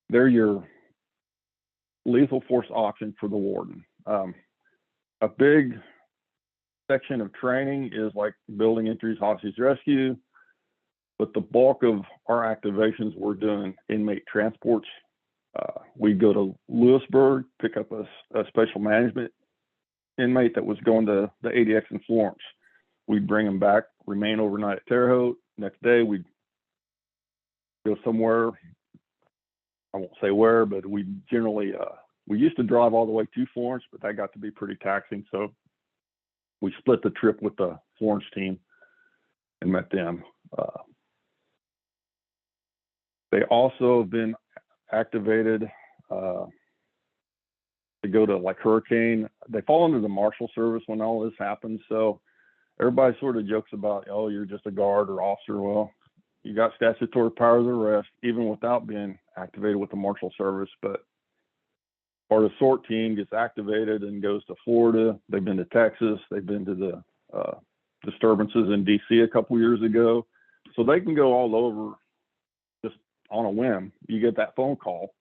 they're your lethal force option for the warden. A big section of training is like building entries, hostage rescue, but the bulk of our activations we're doing inmate transports. We go to Lewisburg, pick up a special management inmate that was going to the ADX in Florence. We'd bring them back, remain overnight at Terre Haute. Next day, we'd go somewhere. I won't say where, but we generally, we used to drive all the way to Florence, but that got to be pretty taxing. So we split the trip with the Florence team and met them. They also have been activated to go to like hurricane. They fall under the Marshal Service when all this happens. So everybody sort of jokes about, oh, you're just a guard or officer. Well, you got statutory powers of arrest even without being activated with the Marshal Service. But part of the SORT team gets activated and goes to Florida. They've been to Texas. They've been to the disturbances in DC a couple years ago. So they can go all over just on a whim. You get that phone call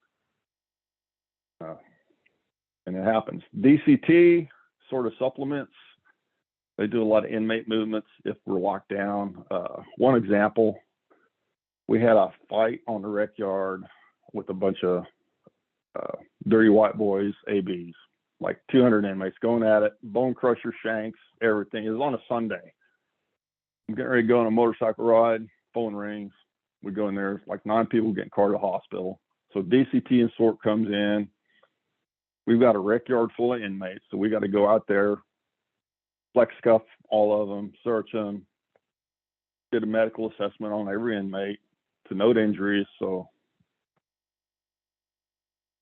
and it happens. DCT sort of supplements. They do a lot of inmate movements if we're locked down. One example, we had a fight on the rec yard with a bunch of dirty white boys, ABs, like 200 inmates going at it, bone crusher, shanks, everything. It was on a Sunday. I'm getting ready to go on a motorcycle ride, phone rings. We go in there, like 9 people getting carted to the hospital. So DCT and SORT comes in. We've got a rec yard full of inmates, so we got to go out there, flex cuff all of them, search them, did a medical assessment on every inmate to note injuries. So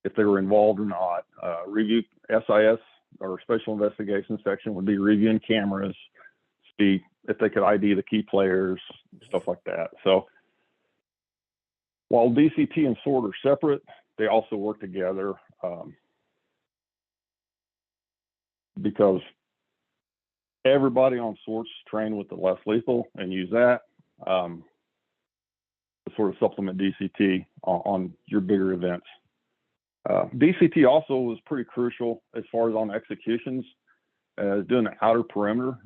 if they were involved or not, review SIS or Special Investigation Section would be reviewing cameras, see if they could ID the key players, stuff like that. So while DCT and SORT are separate, they also work together because everybody on SORT's trained with the less lethal and use that to sort of supplement DCT on your bigger events. DCT also was pretty crucial as far as on executions, doing the outer perimeter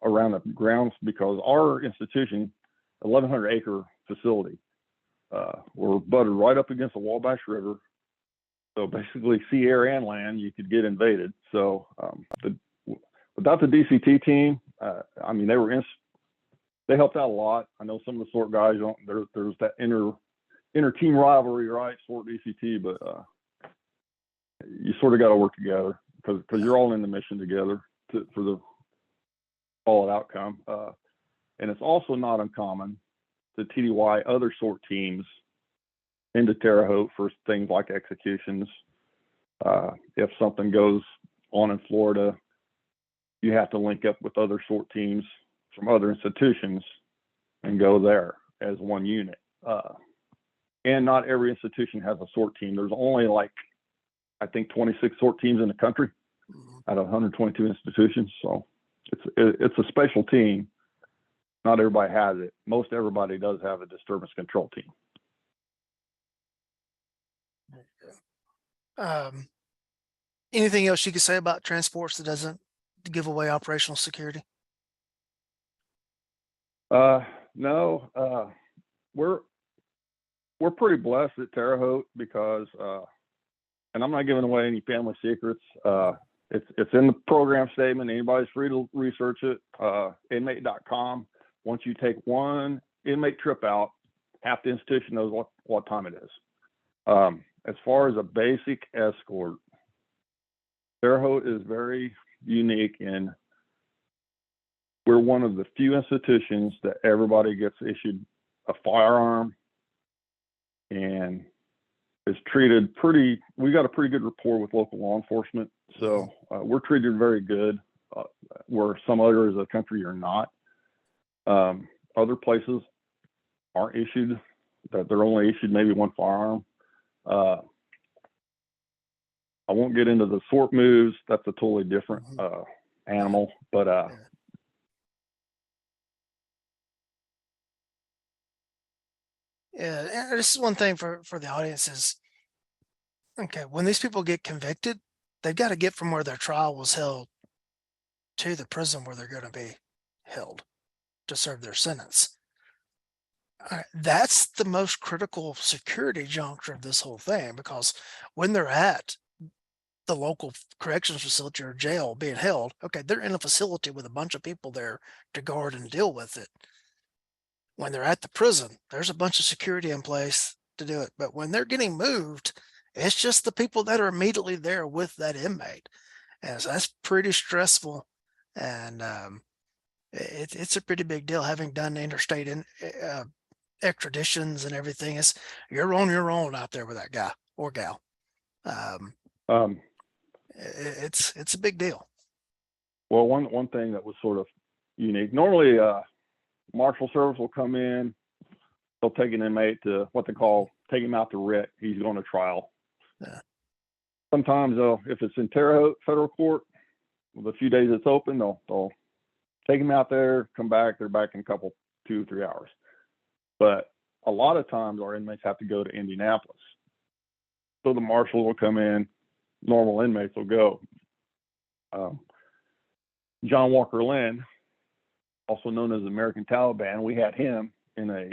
around the grounds, because our institution, 1,100 acre facility, we're butted right up against the Wabash River. So basically sea, air, and land, you could get invaded. So without the DCT team, I mean, they helped out a lot. I know some of the SORT guys don't, there's that inner team rivalry, right? SORT DCT, but you sort of got to work together because you're all in the mission together for the solid outcome. And it's also not uncommon to TDY other SORT teams into Terre Haute for things like executions. If something goes on in Florida, you have to link up with other SORT teams from other institutions and go there as one unit. And not every institution has a SORT team. There's only like, I think 26 SORT teams in the country out of 122 institutions. So it's a special team. Not everybody has it. Most everybody does have a disturbance control team. Anything else you could say about transports that doesn't give away operational security? No, we're we're pretty blessed at Terre Haute because, and I'm not giving away any family secrets. It's in the program statement. Anybody's free to research it. Inmate.com. Once you take one inmate trip out, half the institution knows what time it is. As far as a basic escort, Terre Haute is very unique in we're one of the few institutions that everybody gets issued a firearm and is treated we got a pretty good rapport with local law enforcement. So we're treated very good, where some areas of the country are not. Other places aren't issued, that they're only issued maybe one firearm. I won't get into the sort moves. That's a totally different animal, but yeah, and this is one thing for the audience is, okay, when these people get convicted, they've got to get from where their trial was held to the prison where they're going to be held to serve their sentence. That's the most critical security juncture of this whole thing, because when they're at the local corrections facility or jail being held, okay, they're in a facility with a bunch of people there to guard and deal with it. When they're at the prison, there's a bunch of security in place to do it. But when they're getting moved, it's just the people that are immediately there with that inmate. And so that's pretty stressful. And it's a pretty big deal, having done interstate extraditions and everything. You're on your own out there with that guy or gal. It's a big deal. Well, one thing that was sort of unique. Normally, Marshal Service will come in. They'll take an inmate to what they call take him out to writ. He's going to trial. Yeah. Sometimes, if it's in Terre Haute Federal Court, the few days it's open, they'll take him out there, come back. They're back in a couple, 2 or 3 hours. But a lot of times our inmates have to go to Indianapolis. So the marshal will come in, normal inmates will go. John Walker Lynn, also known as the American Taliban, we had him in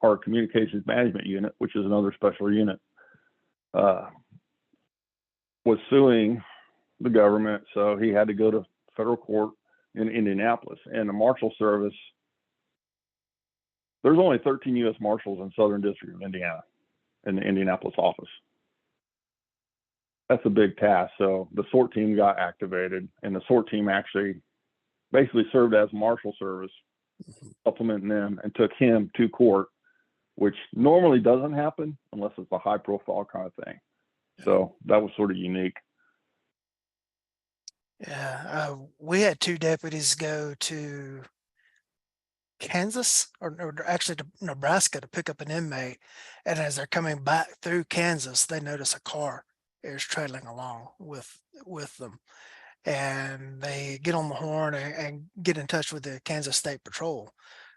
our communications management unit, which is another special unit, was suing the government. So he had to go to federal court in Indianapolis. And the Marshal Service, there's only 13 U.S. Marshals in Southern District of Indiana in the Indianapolis office. That's a big task. So the SORT team got activated, and the SORT team actually basically served as Marshal Service, supplementing them, and took him to court, which normally doesn't happen unless it's a high profile kind of thing. So that was sort of unique. Yeah, we had 2 deputies go to Kansas or actually to Nebraska to pick up an inmate, and as they're coming back through Kansas, they notice a car is trailing along with them, and they get on the horn and get in touch with the Kansas State Patrol,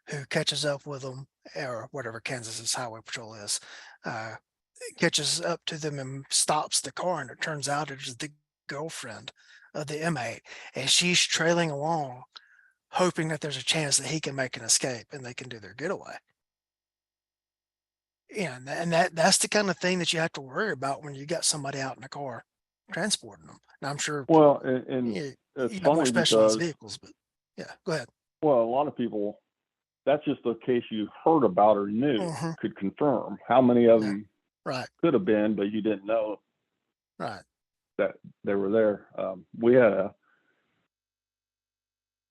who catches up with them, or whatever Kansas's highway patrol is, catches up to them and stops the car, and it turns out it is the girlfriend of the inmate, and she's trailing along, hoping that there's a chance that he can make an escape and they can do their getaway. Yeah, and that's the kind of thing that you have to worry about when you got somebody out in the car transporting them. And I'm sure, well, and you it's got more funny specialized because, vehicles, but yeah, go ahead. well, a lot of people, that's just a case you heard about or knew, could confirm. How many of them Right. could have been, but you didn't know Right. that they were there. We had a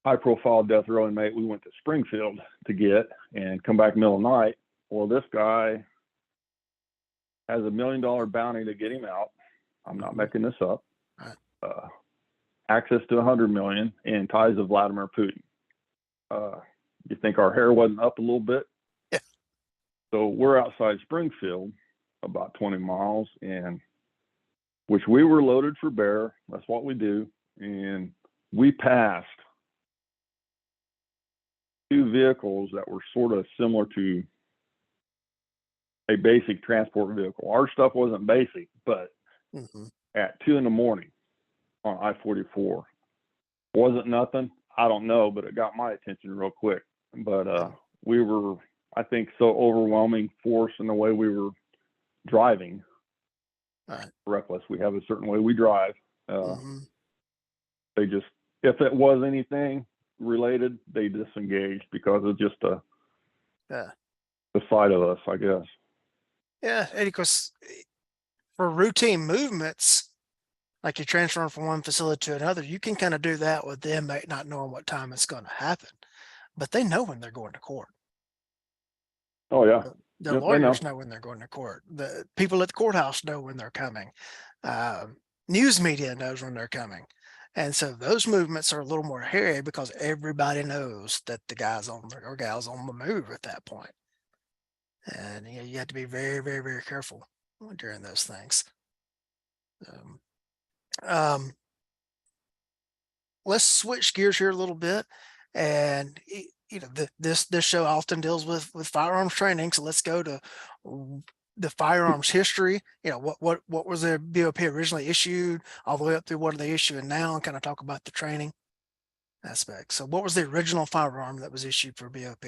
high profile death row inmate we went to Springfield to get and come back middle of the night. Well, this guy has $1 million bounty to get him out. I'm not making this up. Right. Access to 100 million and ties to Vladimir Putin. You think our hair wasn't up a little bit? Yeah. So we're outside Springfield, about 20 miles, and which we were loaded for bear. That's what we do. And we passed 2 vehicles that were sort of similar to a basic transport vehicle. Our stuff wasn't basic, but at 2 a.m. on I-44, wasn't nothing. I don't know, but it got my attention real quick. But we were, I think, so overwhelming force in the way we were driving Right. reckless. We have a certain way we drive. Mm-hmm. They just, if it was anything related, they disengaged because of just the Yeah. side of us, I guess. Yeah. And because for routine movements, like you're transferring from one facility to another, you can kind of do that with the inmate not knowing what time it's going to happen, but they know when they're going to court. Oh yeah, The yep, they lawyers know. know when they're going to court. The people at the courthouse know when they're coming. News media knows when they're coming. And so those movements are a little more hairy because everybody knows that the guy's on or gal's on the move at that point. And you have to be very, very, very careful during those things. Um, um, let's switch gears here a little bit. And this show often deals with firearms training, so let's go to the firearms history. What was the BOP originally issued, all the way up through what are they issuing now, and kind of talk about the training aspect. So, what was the original firearm that was issued for BOP?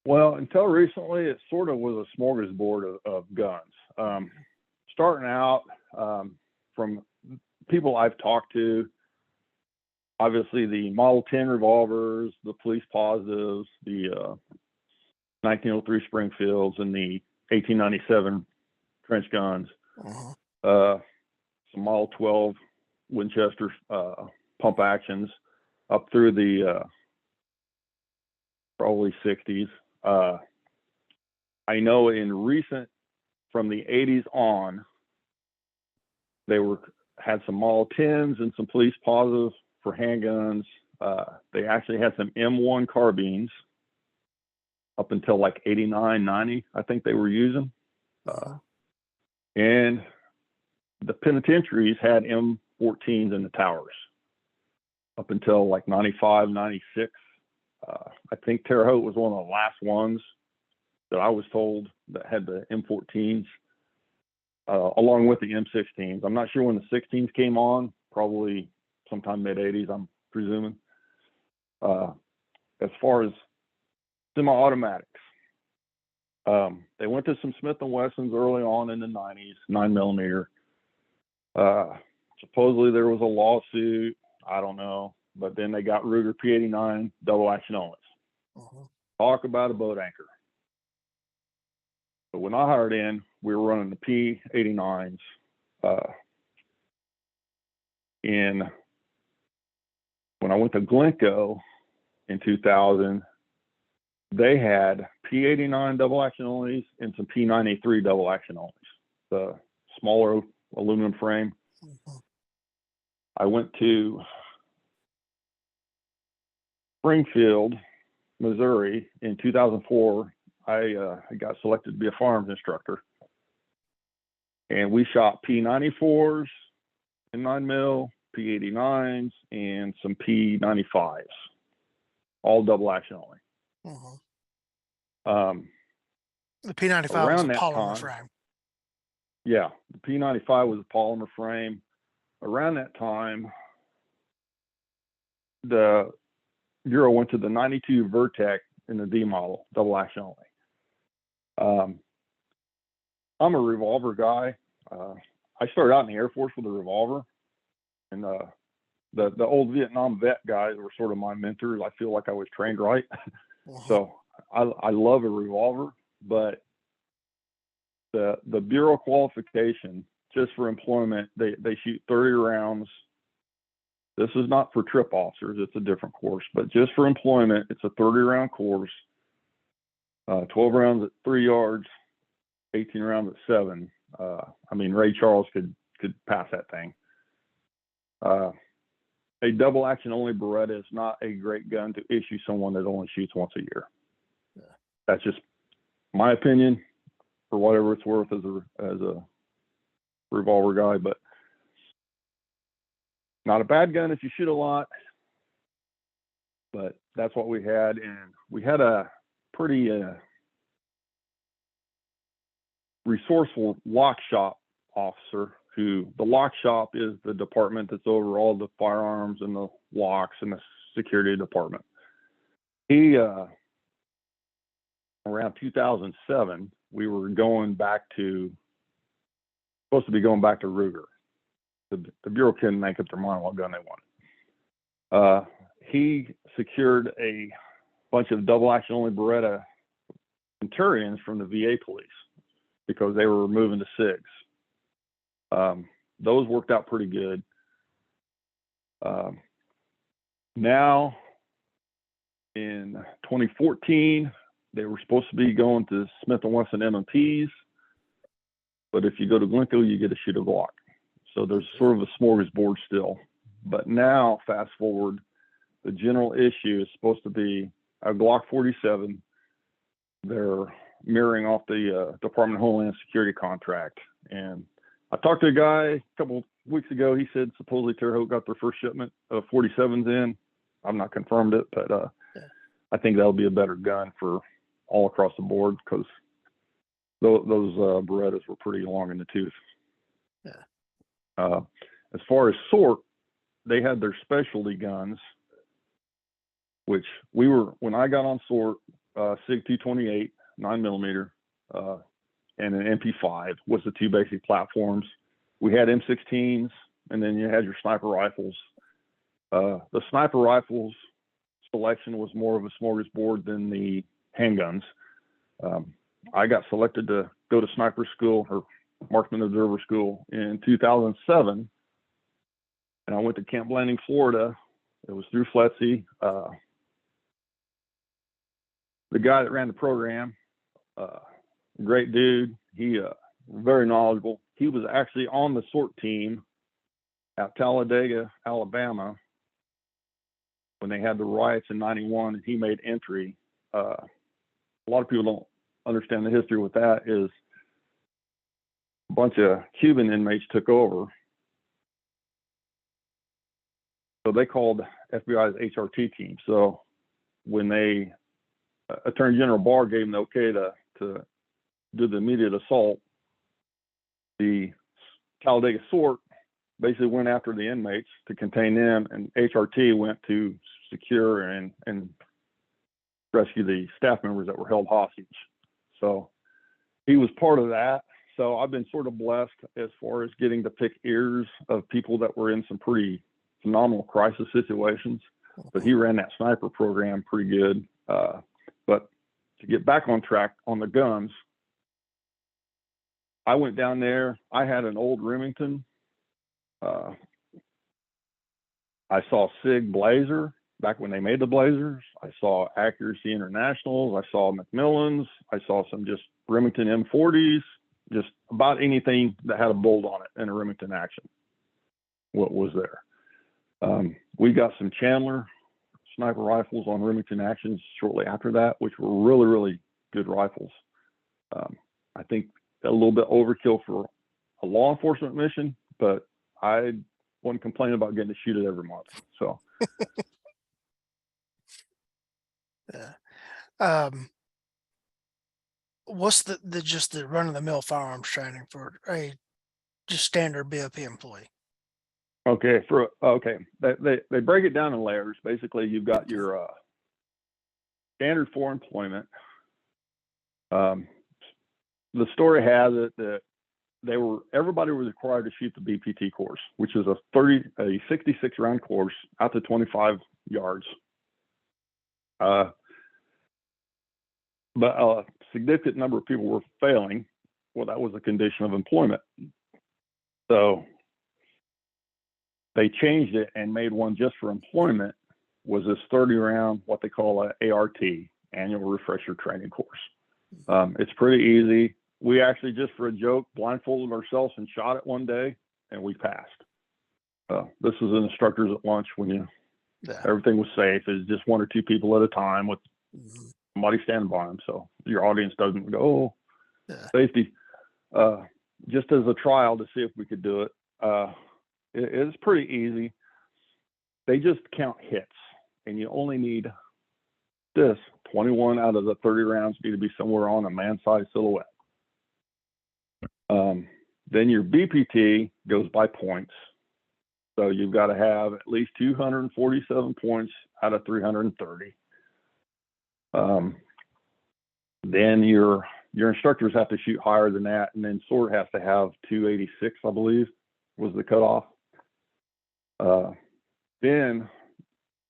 Well, until recently, it sort of was a smorgasbord of guns. Starting out, from people I've talked to, obviously the Model 10 revolvers, the police positives, the 1903 Springfields, and the 1897 trench guns, some Model 12 Winchester pump actions, up through the probably 60s. I know from the 80s on, they had some Model 10s and some police positives for handguns. They actually had some M1 carbines up until like 89, 90, I think they were using. And the penitentiaries had M14s in the towers up until like 95, 96. I think Terre Haute was one of the last ones that I was told that had the M14s, along with the M16s. I'm not sure when the 16s came on, probably sometime mid 80s, I'm presuming. As far as semi-automatics, they went to some Smith & Wessons early on in the 90s, 9mm. Supposedly there was a lawsuit, I don't know, but then they got Ruger P89 double action onlys. Talk about a boat anchor. But when I hired in, we were running the P89s. And when I went to Glencoe in 2000, they had P89 double action onlys and some P93 double action onlys, the smaller aluminum frame. I went to Springfield, Missouri in 2004. I got selected to be a firearms instructor, and we shot P94s in 9mm, P89s, and some P95s, all double action only. The P95 was a polymer frame. Yeah, the P95 was a polymer frame. Around that time, the Bureau went to the 92 Vertec in the D model, double action only. I'm a revolver guy. I started out in the Air Force with a revolver, and the old Vietnam vet guys were sort of my mentors. I feel like I was trained right. So I love a revolver, but the Bureau qualification just for employment, they shoot 30 rounds. This is not for trip officers, it's a different course, but just for employment, it's a 30-round course, 12 rounds at 3 yards, 18 rounds at 7. I mean, Ray Charles could pass that thing. A double action only Beretta is not a great gun to issue someone that only shoots once a year. That's just my opinion, for whatever it's worth as a revolver guy, but not a bad gun if you shoot a lot. But that's what we had, and we had a pretty resourceful lock shop officer who, the lock shop is the department that's over all the firearms and the locks and the security department. He around 2007, we were supposed to be going back to Ruger. The Bureau couldn't make up their mind what gun they wanted. He secured a bunch of double action only Beretta Centurions from the VA police because they were moving to SIGs. Those worked out pretty good. Now, in 2014, they were supposed to be going to Smith & Wesson M&Ps, but if you go to Glencoe, you get to shoot a Glock. So there's sort of a smorgasbord still. But now, fast forward, the general issue is supposed to be a Glock 47. They're mirroring off the Department of Homeland Security contract. And I talked to a guy a couple of weeks ago. He said supposedly Terre Haute got their first shipment of 47s in. I've not confirmed it, but I think that'll be a better gun for all across the board because those Berettas were pretty long in the tooth. Yeah. As far as SORT, they had their specialty guns, which when I got on SORT, SIG 228, 9mm, and an MP5 was the two basic platforms. We had M16s, and then you had your sniper rifles. The sniper rifles selection was more of a smorgasbord than the handguns. I got selected to go to sniper school or marksman observer school in 2007, and I went to Camp Blanding, Florida. It was through FLETC. The guy that ran the program, great dude. He very knowledgeable. He was actually on the SORT team at Talladega, Alabama, when they had the riots in '91, and he made entry. A lot of people don't understand the history with that. Is a bunch of Cuban inmates took over, so they called FBI's HRT team. So when Attorney General Barr gave them the okay to do the immediate assault, the Talladega SORT basically went after the inmates to contain them, and HRT went to secure and rescue the staff members that were held hostage. So he was part of that. So I've been sort of blessed as far as getting to pick ears of people that were in some pretty phenomenal crisis situations. But he ran that sniper program pretty good. But to get back on track on the guns, I went down there. I had an old Remington. I saw SIG Blazer back when they made the Blazers. I saw Accuracy Internationals. I saw Macmillans. I saw some just Remington M40s, just about anything that had a bolt on it in a Remington action. What was there? We got some Chandler sniper rifles on Remington actions shortly after that, which were really, really good rifles. I think a little bit overkill for a law enforcement mission, but I wouldn't complain about getting to shoot it every month. So, yeah. What's just the run of the mill firearms training for a just standard BOP employee? Okay, they break it down in layers. Basically, you've got your standard for employment. The story has it that everybody was required to shoot the BPT course, which is a 66 round course out to 25 yards. But a significant number of people were failing. Well, that was a condition of employment. So they changed it and made one just for employment, was this 30 round, what they call a ART, annual refresher training course. It's pretty easy. We actually, just for a joke, blindfolded ourselves and shot it one day, and we passed. This was an instructor's at lunch when everything was safe. It's just one or two people at a time with somebody standing by them. So your audience doesn't go, safety. Just as a trial to see if we could do it. It's pretty easy. They just count hits, and you only need 21 out of the 30 rounds need to be somewhere on a man-sized silhouette. Then your BPT goes by points. So you've got to have at least 247 points out of 330. Then your your instructors have to shoot higher than that, and then SORT has to have 286, I believe, was the cutoff. Then,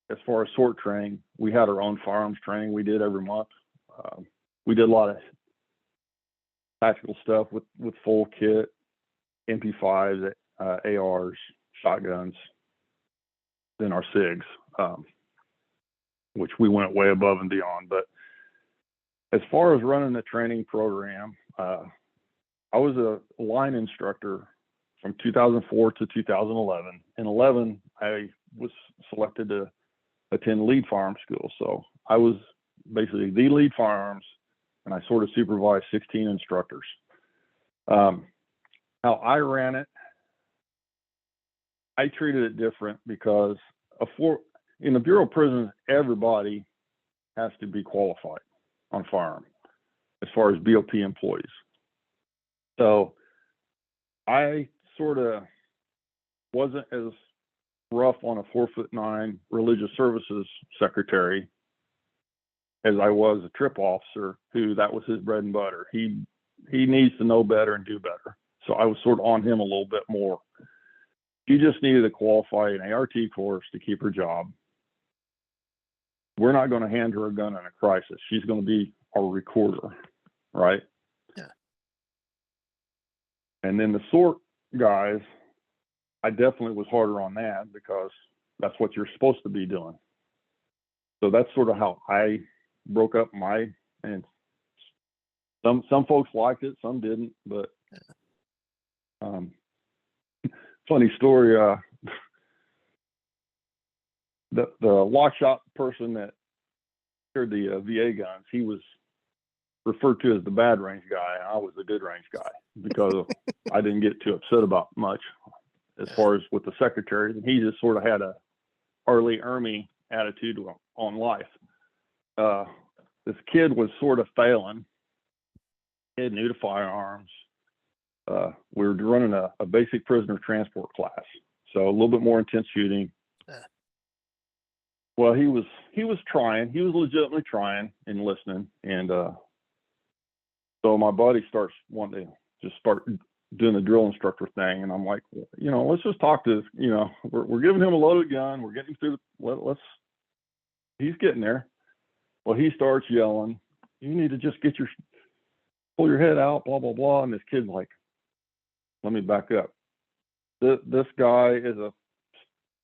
as far as SORT training, we had our own firearms training we did every month. We did a lot of tactical stuff with full kit, MP5s, ARs, shotguns, then our SIGs, which we went way above and beyond. But as far as running the training program, I was a line instructor from 2004 to 2011. In 11, I was selected to attend lead firearms school. So I was basically the lead firearms, and I sort of supervised 16 instructors. How I ran it, I treated it different because in the Bureau of Prisons, everybody has to be qualified on firearm as far as BOP employees. So I sort of wasn't as rough on a 4'9" religious services secretary as I was a trip officer, who that was his bread and butter. He needs to know better and do better. So I was sort of on him a little bit more. She just needed to qualify an ART course to keep her job. We're not going to hand her a gun in a crisis. She's going to be our recorder, right? Yeah. And then the SORT guys, I definitely was harder on that because that's what you're supposed to be doing. So that's sort of how I broke up and some folks liked it, some didn't, but funny story, the lock shop person that carried the VA guns, he was referred to as the bad range guy, and I was the good range guy because I didn't get too upset about much as far as with the secretaries, and he just sort of had a Arlie Ermy attitude on life. This kid was sort of failing. He had new to firearms. We were running a basic prisoner transport class, so a little bit more intense shooting. Well, he was trying. He was legitimately trying and listening, and so my buddy starts wanting to just start doing the drill instructor thing, and I'm like, let's just talk to this. We're giving him a loaded gun. We're getting through. He's getting there. Well, he starts yelling, "You need to just pull your head out, blah, blah, blah." And this kid's like, let me back up. This guy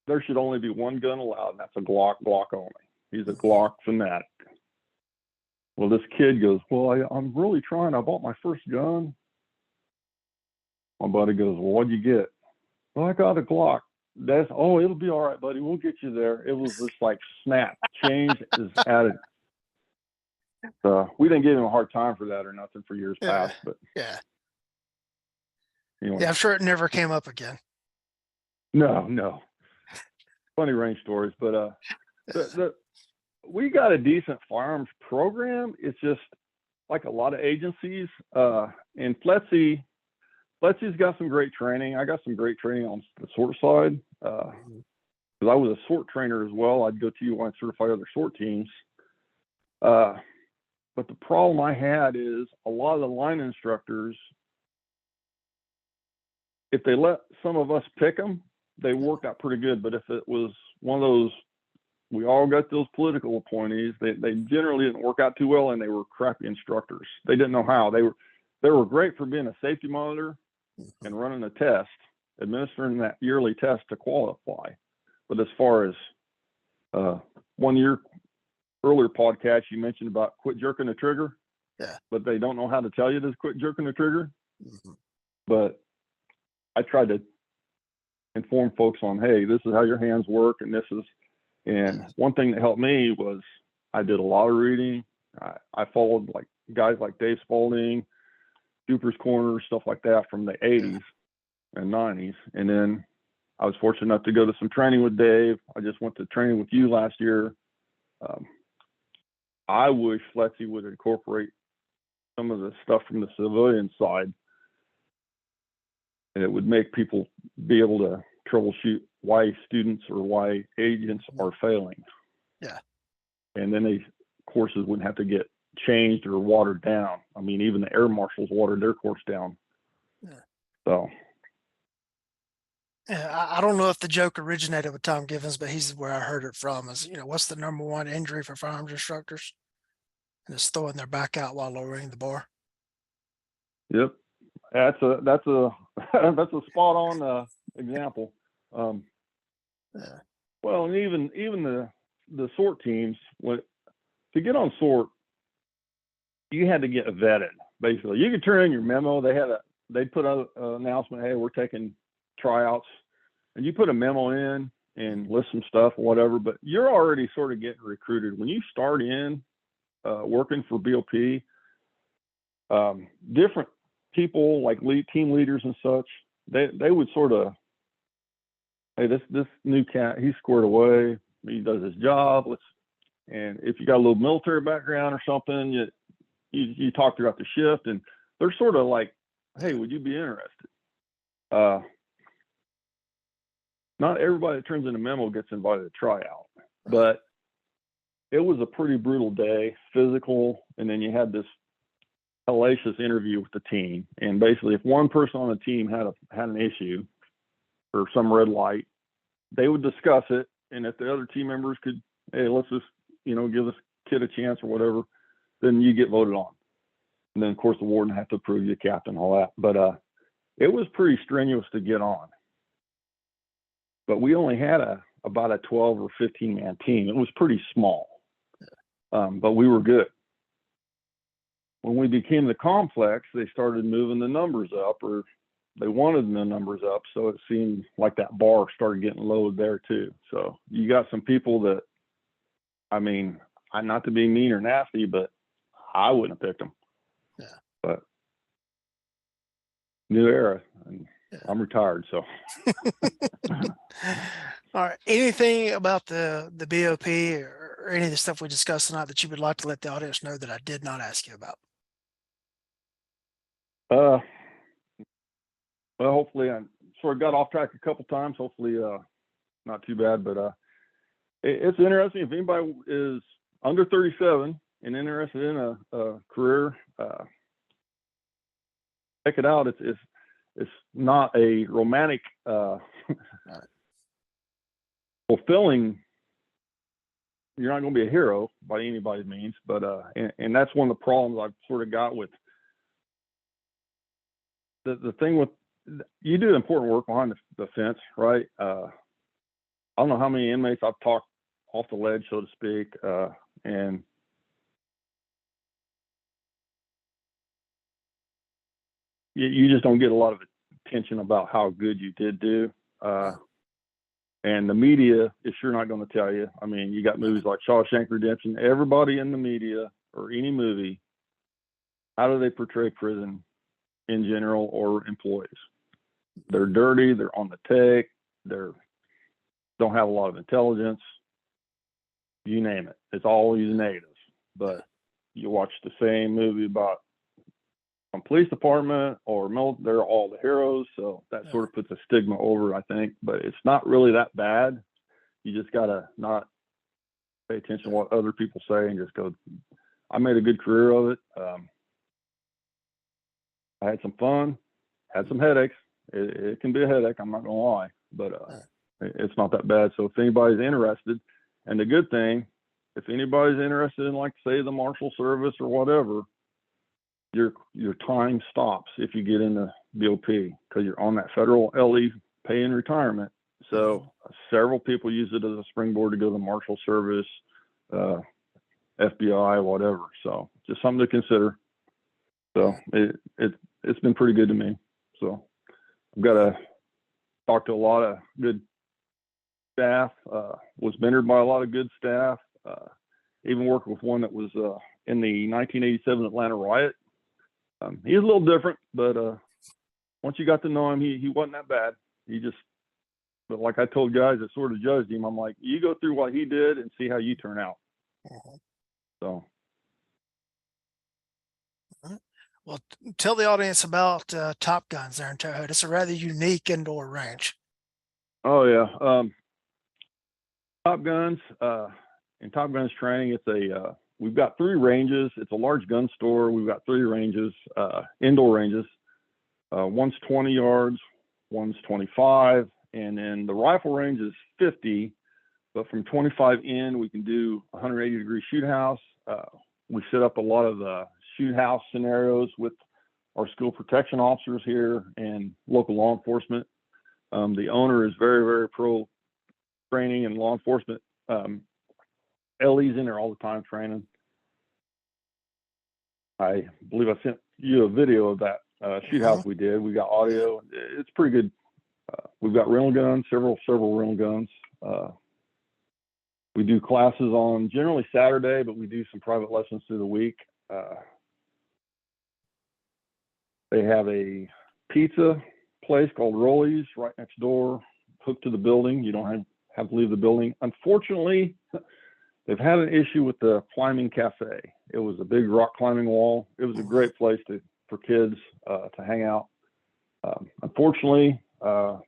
there should only be one gun allowed, and that's a Glock only. He's a Glock fanatic. Well, this kid goes, "Well, I'm really trying. I bought my first gun." My buddy goes, "Well, what'd you get?" "Well, I got a Glock." It'll be all right, buddy. We'll get you there. It was just like snap, change his attitude. We didn't give him a hard time for that or nothing for years past, but anyway. I'm sure it never came up again. No. Funny range stories, but we got a decent firearms program. It's just like a lot of agencies, and FLETC's got some great training. I got some great training on the SORT side, because I was a SORT trainer as well. I'd go to you and certify other SORT teams. But the problem I had is a lot of the line instructors, if they let some of us pick them, they worked out pretty good. But if it was one of those, we all got those political appointees, they generally didn't work out too well, and they were crappy instructors. They didn't know how. They were great for being a safety monitor and running a test, administering that yearly test to qualify. But as far as 1 year earlier podcast, you mentioned about quit jerking the trigger, but they don't know how to tell you to quit jerking the trigger. But I tried to inform folks on, hey, this is how your hands work, and one thing that helped me was I did a lot of reading. I followed like guys like Dave Spalding, Cooper's Corner, stuff like that from the 80s and 90s. And then I was fortunate enough to go to some training with Dave. I just went to training with you last year. I wish FLETC would incorporate some of the stuff from the civilian side, and it would make people be able to troubleshoot why students or why agents are failing. Yeah. And then courses wouldn't have to get changed or watered down. I mean, even the air marshals watered their course down. Yeah. So Yeah, I don't know if the joke originated with Tom Givens, but he's where I heard it from. Is what's the number one injury for firearms instructors? And it's throwing their back out while lowering the bar. yep, that's a that's a that's a spot on example. Yeah. Well, and even the sort teams, to get on sort, you had to get vetted. Basically, you could turn in your memo. They put an announcement, hey, we're taking tryouts, and you put a memo in and list some stuff or whatever. But you're already sort of getting recruited when you start in working for BOP. Different people like team leaders and such, they would sort of, hey, this new cat, he's squared away. He does his job. And if you got a little military background or something, you talk throughout the shift, and they're sort of like, hey, would you be interested? Not everybody that turns in a memo gets invited to try out, but it was a pretty brutal day, physical, and then you had this hellacious interview with the team. And basically, if one person on the team had an issue or some red light, they would discuss it, and if the other team members could, hey, let's just give this kid a chance or whatever, then you get voted on. And then of course the warden had to approve you, captain, all that. But it was pretty strenuous to get on. But we only had about a 12 or 15 man team. It was pretty small, but we were good. When we became the complex, they started moving the numbers up, or they wanted the numbers up. So it seemed like that bar started getting low there too. So you got some people that, I mean, not to be mean or nasty, but I wouldn't have picked them. Yeah. But new era, and I'm retired, so. All right. Anything about the BOP or any of the stuff we discussed tonight that you would like to let the audience know that I did not ask you about? Well, hopefully I sort of got off track a couple times. Hopefully, not too bad. But it's interesting if anybody is under 37 and interested in a career. Check it out. It's not a romantic, fulfilling. You're not going to be a hero by anybody's means, but and that's one of the problems I've sort of got with the thing with, you do important work behind the fence, right? I don't know how many inmates I've talked off the ledge, so to speak, and you just don't get a lot of attention about how good you did do. And the media is sure not going to tell you. I mean, you got movies like Shawshank Redemption. Everybody in the media or any movie, how do they portray prison in general or employees? They're dirty. They're on the take. They're don't have a lot of intelligence. You name it. It's always negative. But you watch the same movie about some police department or military, they're all the heroes. So that sort of puts a stigma over, I think. But it's not really that bad. You just gotta not pay attention to what other people say and just go. I made a good career of it. I had some fun, had some headaches. It can be a headache, I'm not gonna lie, but it's not that bad. So if anybody's interested, and the good thing, if anybody's interested in, like, say, the Marshal Service or whatever, your time stops if you get into BOP because you're on that federal LE pay in retirement. So several people use it as a springboard to go to the Marshal Service, FBI, whatever. So just something to consider. So it's been pretty good to me. So I've got to talk to a lot of good staff, was mentored by a lot of good staff, even worked with one that was in the 1987 Atlanta riot. He's a little different, but once you got to know him, he wasn't that bad. But like I told guys that sort of judged him, I'm like, you go through what he did and see how you turn out. So. Well, tell the audience about Top Guns there in Terre Haute. It's a rather unique indoor range. Oh yeah, Top Guns. In Top Guns training, it's a we've got 3 ranges. It's a large gun store. We've got 3 ranges, indoor ranges. One's 20 yards, one's 25, and then the rifle range is 50. But from 25 in, we can do 180-degree shoot house. We set up a lot of the shoot house scenarios with our school protection officers here and local law enforcement. The owner is very, very pro training and law enforcement. Ellie's in there all the time training. I believe I sent you a video of that shoot house we did. We got audio. It's pretty good. We've got rental guns, several rental guns. We do classes on generally Saturday, but we do some private lessons through the week. They have a pizza place called Rollies right next door, hooked to the building. You don't have to leave the building. Unfortunately, they've had an issue with the climbing cafe. It was a big rock climbing wall. It was a great place for kids to hang out. Unfortunately, a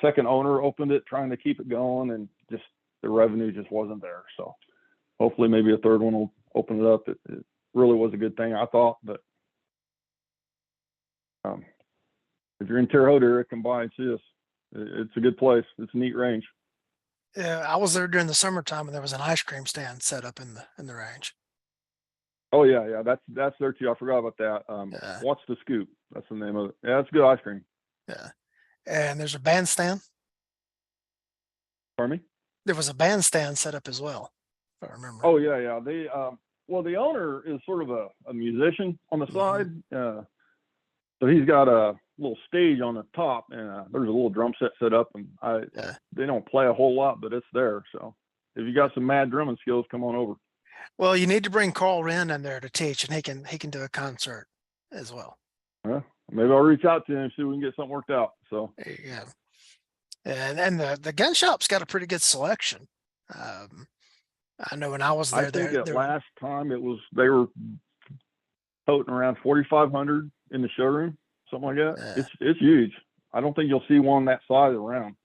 second owner opened it, trying to keep it going, and just the revenue just wasn't there. So hopefully maybe a third one will open it up. It really was a good thing, I thought. But if you're in Terre Haute area, come by and see us. It's a good place. It's a neat range. Yeah, I was there during the summertime, and there was an ice cream stand set up in the range. Oh yeah, that's there too. I forgot about that. What's the Scoop? That's the name of it. Yeah, it's good ice cream. Yeah, and there's a bandstand. Pardon me? There was a bandstand set up as well, if I remember. Oh yeah. They well, the owner is sort of a musician on the side. So he's got a little stage on the top, and there's a little drum set up, and they don't play a whole lot, but it's there. So if you got some mad drumming skills, come on over. Well, you need to bring Carl Wren in there to teach, and he can do a concert as well. Maybe I'll reach out to him and see if we can get something worked out. So yeah, and the gun shop's got a pretty good selection. I know when I was there, I think last time they were toting around 4,500 in the showroom, something like that. It's huge. I don't think you'll see one that size around.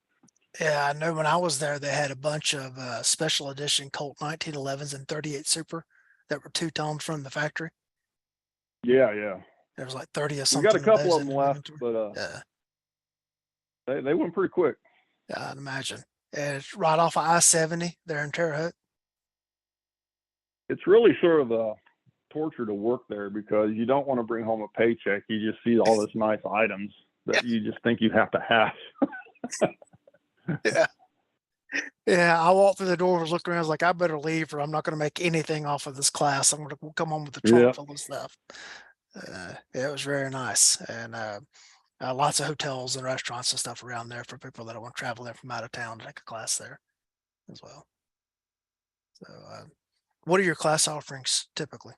Yeah, I know when I was there, they had a bunch of special edition Colt 1911s and 38 Super that were two-toned from the factory. Yeah. There was like 30 or something. We got a couple of them left, but they went pretty quick. Yeah, I'd imagine. And it's right off of I-70 there in Terre Haute. It's really sort of a torture to work there because you don't want to bring home a paycheck. You just see all this nice items that you just think you have to have. Yeah, I walked through the door, was looking around, I was like, I better leave or I'm not going to make anything off of this class. I'm going to come home with the trunk full of stuff. It was very nice. And lots of hotels and restaurants and stuff around there for people that want to travel in from out of town to take a class there as well. So what are your class offerings typically?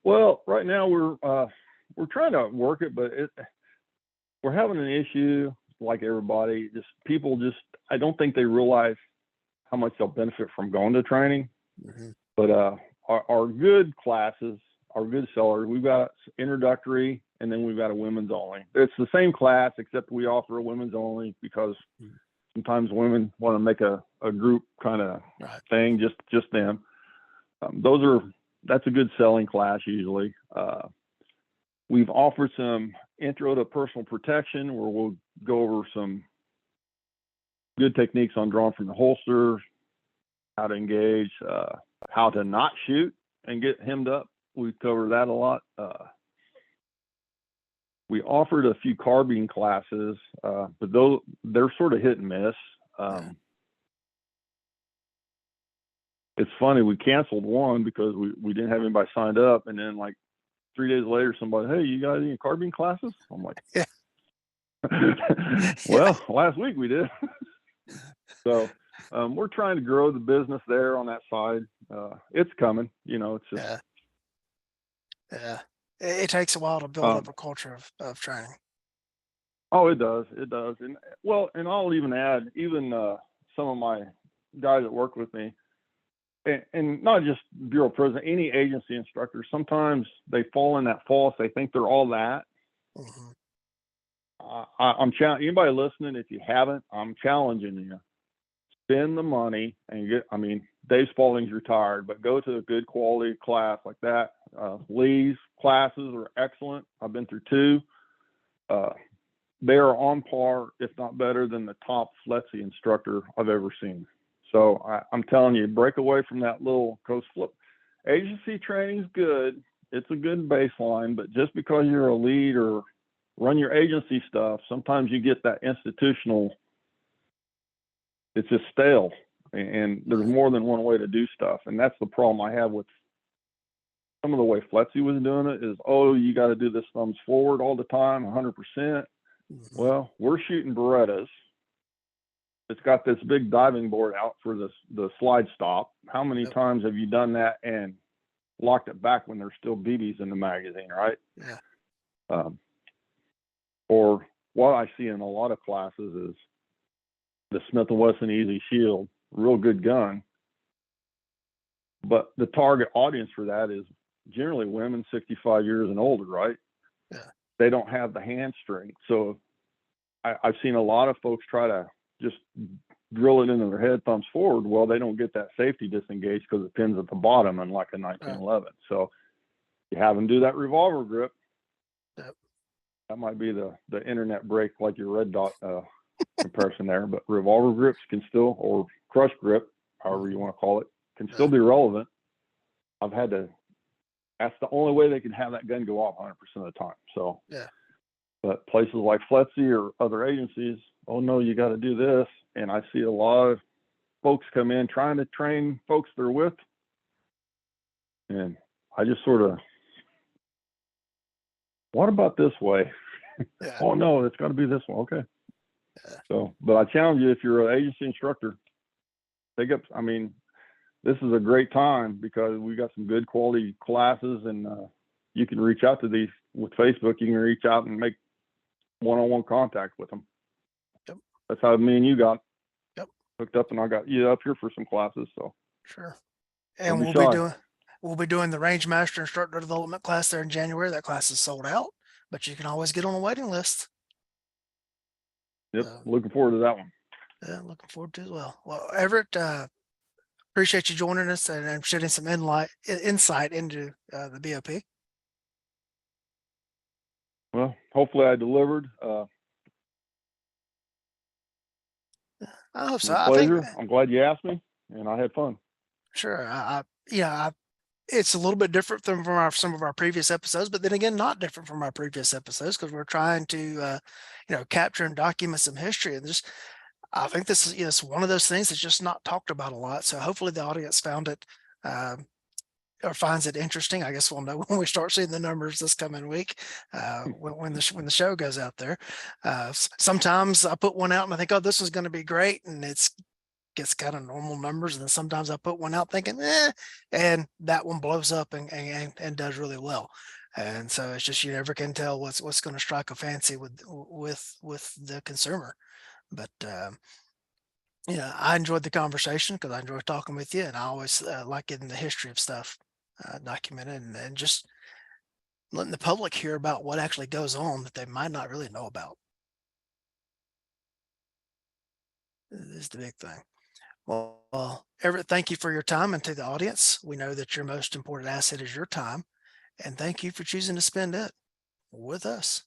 Well, right now we're trying to work it, but we're having an issue like everybody. People I don't think they realize how much they'll benefit from going to training. But our good classes, our good sellers, we've got introductory, and then we've got a women's only. It's the same class, except we offer a women's only because sometimes women want to make a group kind of thing, just them. That's a good selling class usually. We've offered some intro to personal protection where we'll go over some good techniques on drawing from the holster, how to engage, how to not shoot and get hemmed up. We cover that a lot. We offered a few carbine classes, but they're sort of hit and miss. It's funny, we canceled one because we didn't have anybody signed up, and then like 3 days later, somebody, hey, you got any carbine classes? I'm like, well, last week we did. So we're trying to grow the business there on that side. It's coming, it's just. Yeah. It takes a while to build up a culture of training. Oh, it does. And I'll even add, some of my guys that work with me, and not just Bureau of Prison, any agency instructor, sometimes they fall in that false. They think they're all that. I'm challenging anybody listening. If you haven't, I'm challenging you. Spend the money and Dave Spalding's retired, but go to a good quality class like that. Lee's classes are excellent. I've been through two. They are on par, if not better, than the top FLETC instructor I've ever seen. So I'm telling you, break away from that little coast flip. Agency training's good. It's a good baseline, but just because you're a lead or run your agency stuff, sometimes you get that institutional, it's just stale. And there's more than one way to do stuff. And that's the problem I have with some of the way FLETC was doing it is, oh, you got to do this thumbs forward all the time, 100%. Well, we're shooting Berettas. It's got this big diving board out for the slide stop. How many times have you done that and locked it back when there's still BBs in the magazine, right? Yeah. Or what I see in a lot of classes is the Smith & Wesson Easy Shield, real good gun. But the target audience for that is generally women 65 years and older, right? Yeah. They don't have the hand strength. So I've seen a lot of folks try to just drill it into their head, thumbs forward. Well, they don't get that safety disengaged because it pins at the bottom, unlike a 1911. So you have them do that revolver grip. Yep. That might be the internet break, like your red dot comparison there. But revolver grips can still, or crush grip, however you want to call it, can still be relevant. I've had to. That's the only way they can have that gun go off 100% of the time. So, yeah. But places like FLETC or other agencies, oh no, you got to do this. And I see a lot of folks come in trying to train folks they're with. And I just sort of, what about this way? Yeah. Oh no, it's got to be this one. Okay. Yeah. So, but I challenge you, if you're an agency instructor, take up, I mean, this is a great time because we got some good quality classes, and you can reach out to these with Facebook. You can reach out and make one-on-one contact with them. Yep. That's how me and you got hooked up, and I got you up here for some classes. So sure. And we'll be doing the Range Master Instructor Development class there in January. That class is sold out, but you can always get on a waiting list. Yep. Looking forward to that one. Yeah, looking forward to as well. Well, Everett, appreciate you joining us and shedding some insight into the BOP. Well, hopefully I delivered. I hope so. I think I'm glad you asked me, and I had fun. Sure. It's a little bit different from some of our previous episodes, but then again, not different from our previous episodes because we're trying to, capture and document some history. And just, I think this is, it's one of those things that's just not talked about a lot. So hopefully the audience found it or finds it interesting. I guess we'll know when we start seeing the numbers this coming week when the show goes out there. Sometimes I put one out and I think, oh, this is going to be great, and gets kind of normal numbers. And then sometimes I put one out thinking, and that one blows up and does really well. And so it's just, you never can tell what's going to strike a fancy with the consumer. But I enjoyed the conversation because I enjoy talking with you, and I always like getting the history of stuff documented and just letting the public hear about what actually goes on that they might not really know about. This is the big thing. Well, Everett, thank you for your time, and to the audience, we know that your most important asset is your time, and thank you for choosing to spend it with us.